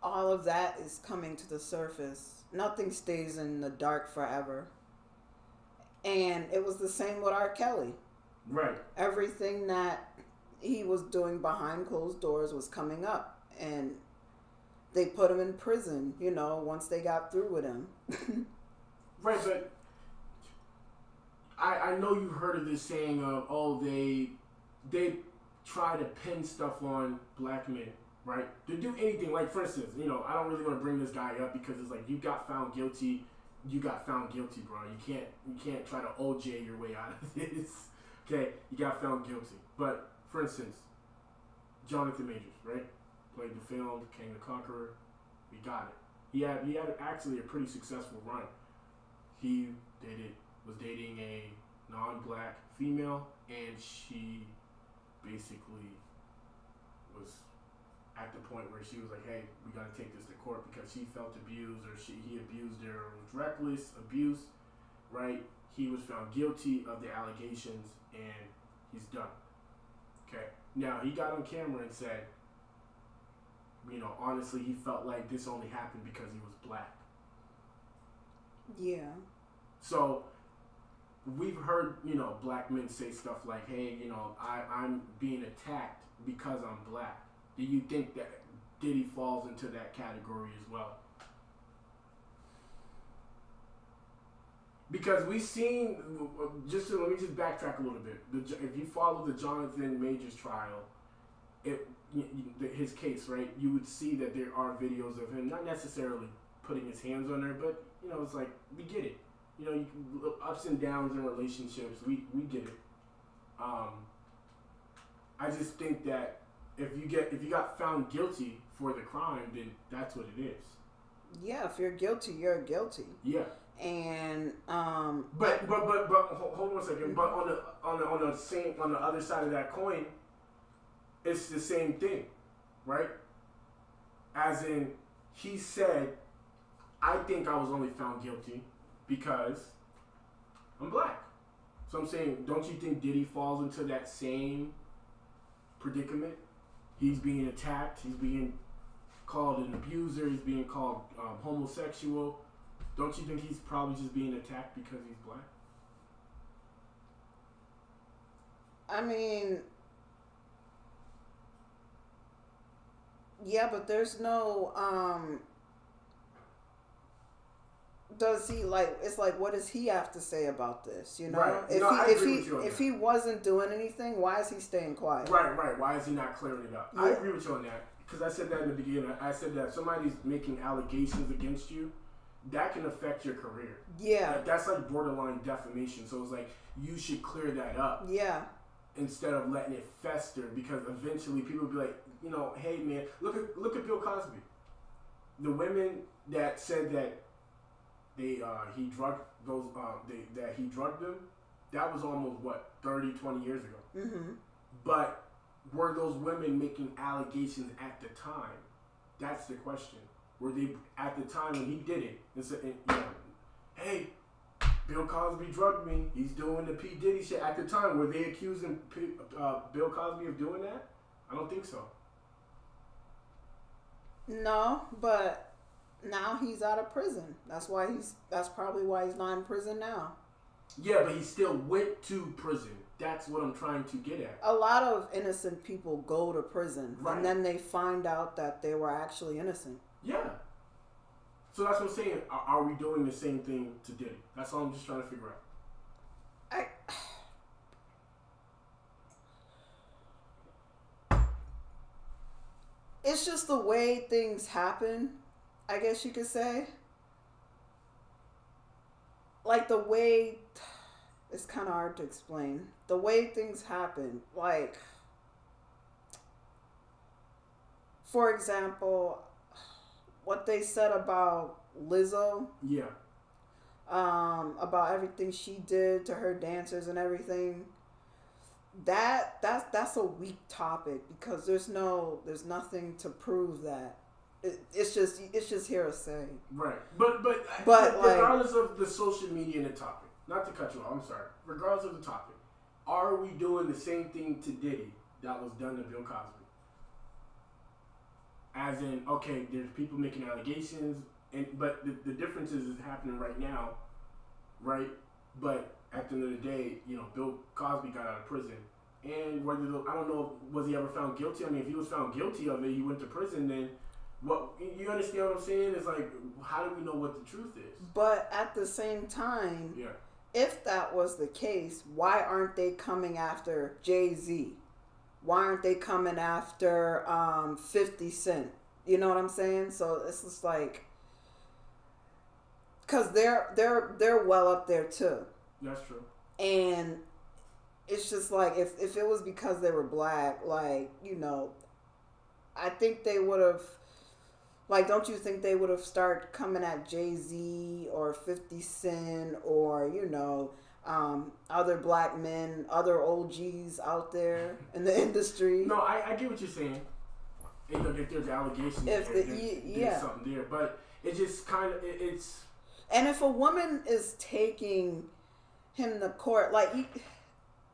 all of that is coming to the surface. Nothing stays in the dark forever. And it was the same with R. Kelly. Right. Everything that he was doing behind closed doors was coming up. And they put him in prison, once they got through with him. Right, but I know you've heard of this saying of, they try to pin stuff on black men. Right? To do anything, like for instance, I don't really want to bring this guy up because it's like you got found guilty, bro. You can't try to OJ your way out of this. Okay, you got found guilty. But for instance, Jonathan Majors, right? Played the film King the Conqueror. We got it. He had actually a pretty successful run. He was dating a non-black female, and she basically was at the point where she was like, hey, we got to take this to court because she felt abused or he abused her. It was reckless abuse, right? He was found guilty of the allegations and he's done. Okay. Now, he got on camera and said, honestly, he felt like this only happened because he was black. Yeah. So we've heard, black men say stuff like, hey, I'm being attacked because I'm black. Do you think that Diddy falls into that category as well? Because we've seen, let me just backtrack a little bit. If you follow the Jonathan Majors trial, his case, right, you would see that there are videos of him not necessarily putting his hands on her, but, it's like, we get it. Ups and downs in relationships, we get it. I just think that if you got found guilty for the crime, then that's what it is. Yeah, if you're guilty, you're guilty. Yeah. And but hold on a second. But on the other side of that coin, it's the same thing, right? As in, he said, I think I was only found guilty because I'm black. So I'm saying, don't you think Diddy falls into that same predicament? He's being attacked. He's being called an abuser. He's being called homosexual. Don't you think he's probably just being attacked because he's black? I mean, yeah, but there's no, does he it's like, what does he have to say about this? Right. If he wasn't doing anything, why is he staying quiet? Right. Why is he not clearing it up? Yeah. I agree with you on that. Because I said that in the beginning. I said that if somebody's making allegations against you, that can affect your career. Yeah. That's like borderline defamation. So it's like, you should clear that up. Yeah. Instead of letting it fester, because eventually people will be like, hey man, look at Bill Cosby. The women that said that he drugged them, that was almost 30-20 years ago. Mm-hmm. But were those women making allegations at the time? That's the question. Were they at the time when he did it and said, hey, Bill Cosby drugged me, he's doing the P. Diddy shit? At the time, were they accusing Bill Cosby of doing that? I don't think so. No, but now he's out of prison. That's probably why he's not in prison now. Yeah, but he still went to prison. That's what I'm trying to get at. A lot of innocent people go to prison, right, and then they find out that they were actually innocent. Yeah. So that's what I'm saying. Are we doing the same thing to Diddy? That's all I'm just trying to figure out. It's just the way things happen, I guess you could say. Like the way, it's kind of hard to explain. The way things happen, like, for example, what they said about Lizzo. Yeah. about everything she did to her dancers and everything. That's a weak topic because there's nothing to prove that. It's just hearsay. Right. But like, regardless of the social media and the topic, not to cut you off, I'm sorry. Regardless of the topic, are we doing the same thing to Diddy that was done to Bill Cosby? As in, okay, there's people making allegations, but the difference is it's happening right now, right? But at the end of the day, Bill Cosby got out of prison. And I don't know, was he ever found guilty? I mean, if he was found guilty of it, he went to prison, then what, you understand what I'm saying? It's like, how do we know what the truth is? But at the same time, if that was the case, why aren't they coming after Jay-Z? Why aren't they coming after 50 Cent? You know what I'm saying? So it's just like, because they're well up there too. That's true. And it's just like, if it was because they were black, like, I think they would have, like, don't you think they would have started coming at Jay-Z or 50 Cent or, other black men, other OGs out there in the industry? No, I get what you're saying. And look, if there's allegations, there's something there. But it just kind of, it's... And if a woman is taking him to court, like,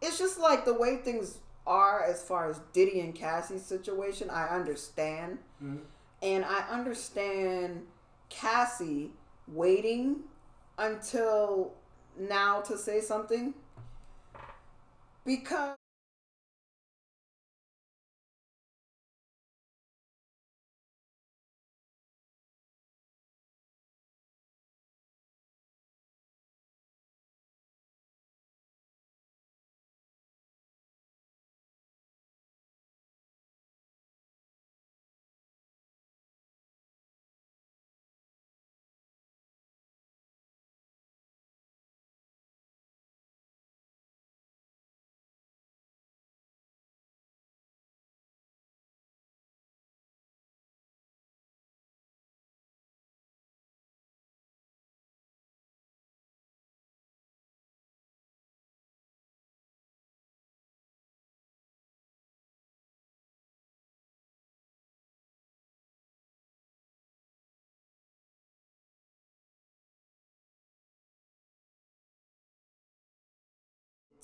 it's just like the way things are as far as Diddy and Cassie's situation, I understand. Mm-hmm. And I understand Cassie waiting until now to say something. Because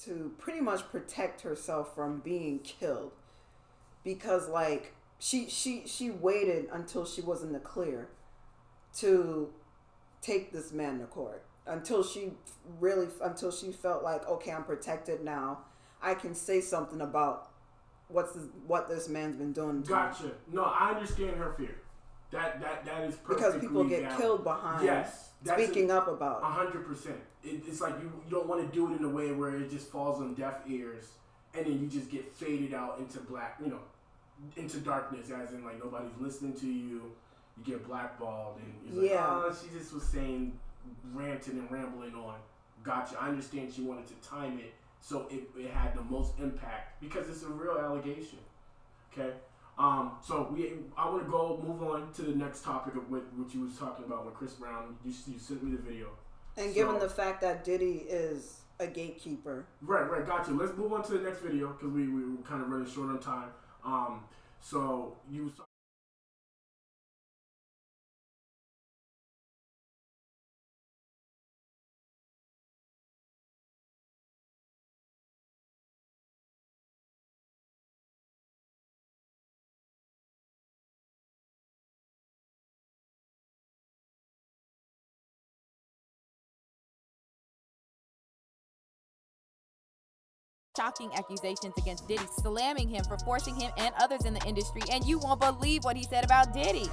to pretty much protect herself from being killed, because like she waited until she was in the clear to take this man to court, until she felt like, okay, I'm protected now, I can say something about what this man's been doing to Gotcha. me. No, I understand her fear. That is perfectly because people get valid. killed behind speaking up about it. 100%. It's like you don't want to do it in a way where it just falls on deaf ears and then you just get faded out into into darkness, as in like nobody's listening to you. You get blackballed and it's like, oh, she just was saying, ranting and rambling on. Gotcha. I understand she wanted to time it so it had the most impact because it's a real allegation. Okay. So I want to move on to the next topic of what you was talking about with Chris Brown. You sent me the video. And given the fact that Diddy is a gatekeeper. Right, gotcha. Let's move on to the next video because we were kind of running short on time. So you shocking accusations against Diddy, slamming him for forcing him and others in the industry, and you won't believe what he said about Diddy.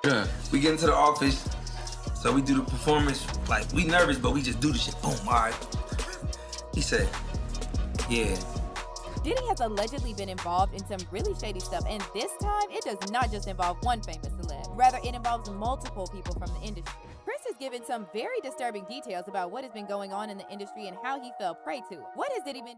Yeah, we get into the office, so we do the performance, like, we nervous, but we just do the shit. Boom, all right. He said, yeah. Diddy has allegedly been involved in some really shady stuff, and this time, it does not just involve one famous celeb. Rather, it involves multiple people from the industry. Chris has given some very disturbing details about what has been going on in the industry and how he fell prey to it. What has Diddy been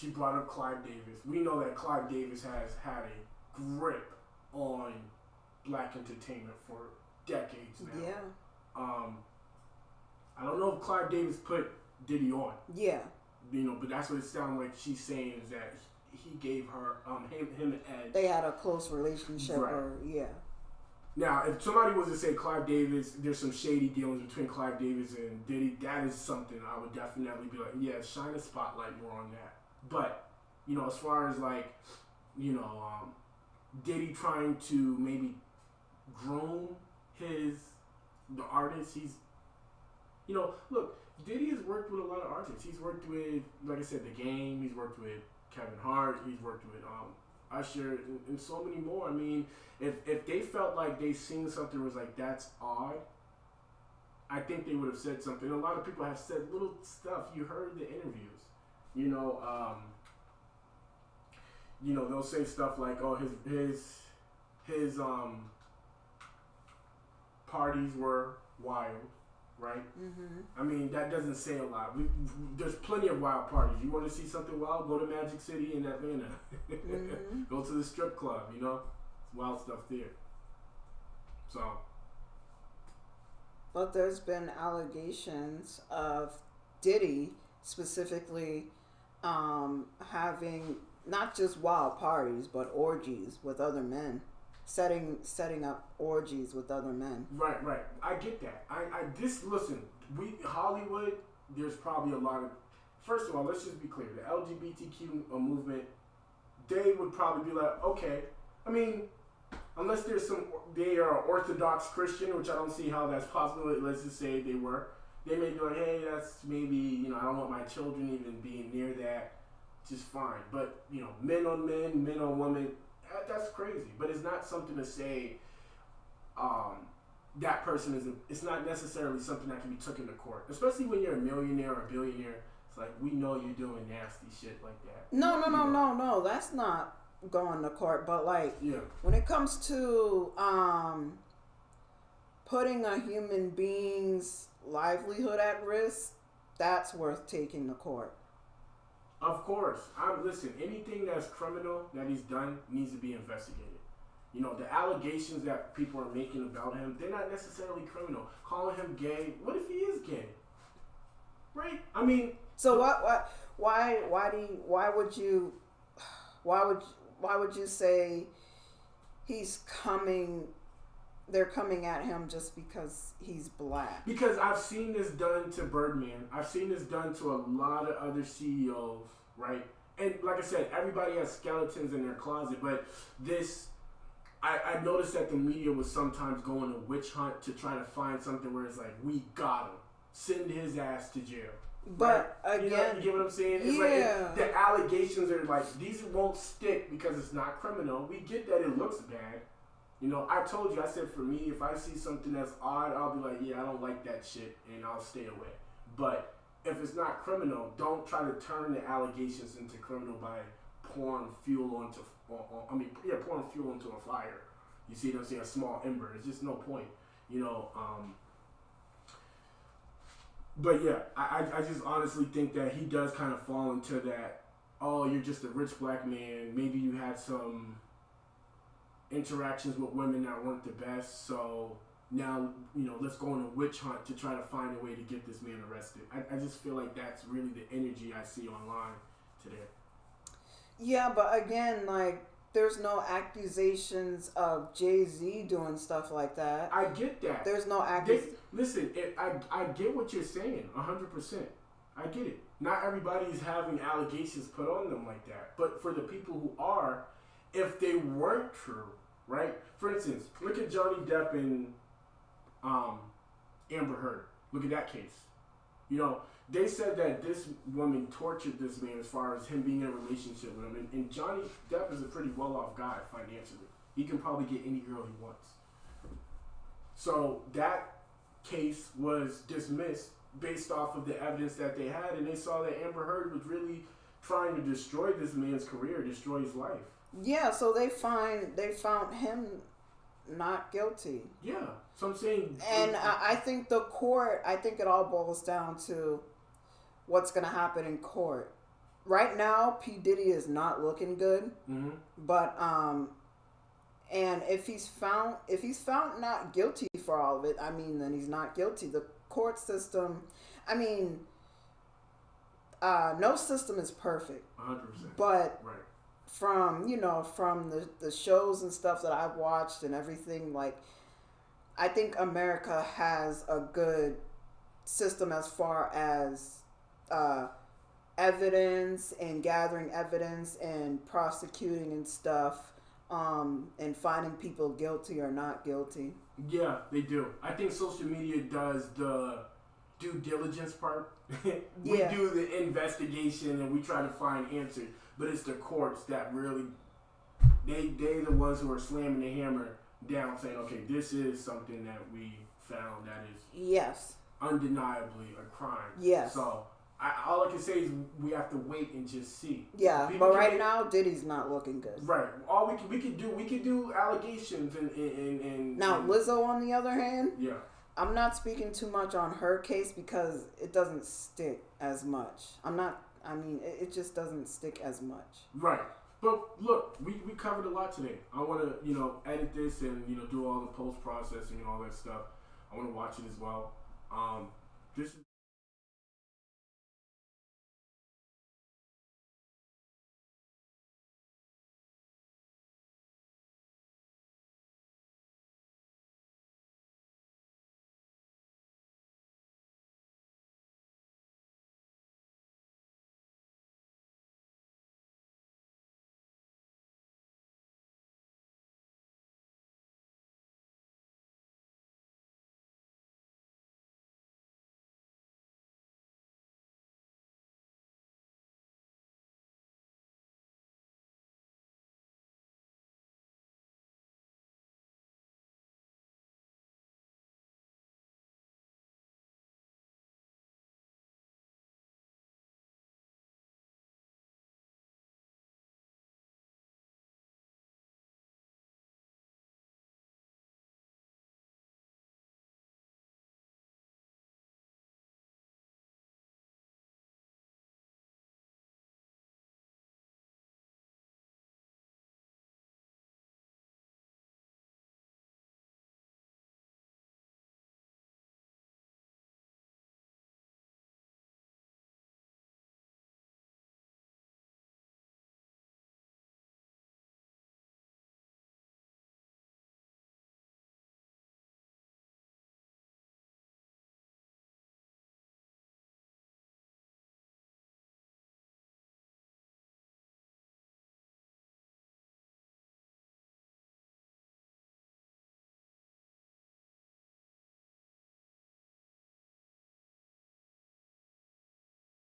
she brought up Clive Davis. We know that Clive Davis has had a grip on black entertainment for decades now. Yeah. I don't know if Clive Davis put Diddy on. Yeah. But that's what it sounded like she's saying is that he gave her, him and Ed. They had a close relationship, right. yeah. Now, if somebody was to say Clive Davis, there's some shady dealings between Clive Davis and Diddy, that is something I would definitely be like, yeah, shine a spotlight more on that. But, as far as like, Diddy trying to maybe groom the artist, he's, look, Diddy has worked with a lot of artists. He's worked with, like I said, The Game. He's worked with Kevin Hart. He's worked with Usher and so many more. I mean, if they felt like they seen something was like, that's odd, I think they would have said something. A lot of people have said little stuff. You heard the interviews. They'll say stuff like, oh, his parties were wild. Right? Mm-hmm. I mean, that doesn't say a lot. There's plenty of wild parties. You want to see something wild? Go to Magic City in Atlanta. Mm-hmm. Go to the strip club, It's wild stuff there. So. But there's been allegations of Diddy specifically having not just wild parties, but orgies with other men. Setting up orgies with other men. Right. I get that. Listen, Hollywood, there's probably a lot of, first of all, let's just be clear. The LGBTQ movement, they would probably be like, okay, I mean, unless they are Orthodox Christian, which I don't see how that's possible. Let's just say they were. They may be like, hey, that's maybe, I don't want my children even being near that. Just fine. But, men on men, men on women, that's crazy, but it's not something to say that person is. It's not necessarily something that can be taken to court, especially when you're a millionaire or a billionaire. It's like, we know you're doing nasty shit like that. No. That's not going to court. But like, when it comes to putting a human being's livelihood at risk, that's worth taking to court. Of course. Listen, anything that's criminal that he's done needs to be investigated. The allegations that people are making about him, they're not necessarily criminal. Calling him gay, what if he is gay? Right? I mean, so why would you say they're coming at him just because he's black? Because I've seen this done to Birdman. I've seen this done to a lot of other CEOs, right? And like I said, everybody has skeletons in their closet, but I noticed that the media was sometimes going to witch hunt to try to find something where it's like, we got him. Send his ass to jail. But right? again, you get what I'm saying? It's like the allegations are like, these won't stick because it's not criminal. We get that it looks bad. I told you, I said for me, if I see something that's odd, I'll be like, yeah, I don't like that shit, and I'll stay away. But if it's not criminal, don't try to turn the allegations into criminal by pouring fuel onto a fire. You see what I'm saying? A small ember. There's just no point. But yeah, I just honestly think that he does kind of fall into that, oh, you're just a rich black man. Maybe you had some interactions with women that weren't the best, so now let's go on a witch hunt to try to find a way to get this man arrested. I just feel like that's really the energy I see online today. Yeah, but again, like, there's no accusations of Jay-Z doing stuff like that. I get that. There's no Listen, I get what you're saying 100%. I get it. Not everybody's having allegations put on them like that, but for the people who are, if they weren't true, right? For instance, look at Johnny Depp and Amber Heard. Look at that case. They said that this woman tortured this man as far as him being in a relationship with him. And Johnny Depp is a pretty well-off guy financially. He can probably get any girl he wants. So that case was dismissed based off of the evidence that they had. And they saw that Amber Heard was really trying to destroy this man's career, destroy his life. Yeah, so they found him not guilty. Yeah, so I'm saying... And I think it all boils down to what's going to happen in court. right now, P. Diddy is not looking good. Mm-hmm. But and if he's found not guilty for all of it, I mean, then he's not guilty. The court system, I mean, no system is perfect. 100%. But right. from the shows and stuff that I've watched and everything, like, I think America has a good system as far as evidence and gathering evidence and prosecuting and stuff, and finding people guilty or not guilty. Yeah, they do. I think social media does the due diligence part. We do the investigation and we try to find answers, but it's the courts that really they the ones who are slamming the hammer down, saying, okay, this is something that we found that is undeniably a crime. Yes. So all I can say is we have to wait and just see. Yeah, but right now Diddy's not looking good. Right. All we could do allegations and now Lizzo, on the other hand, yeah, I'm not speaking too much on her case because it doesn't stick as much. It just doesn't stick as much. Right. But look, we covered a lot today. I want to edit this and do all the post processing and all that stuff. I want to watch it as well. This is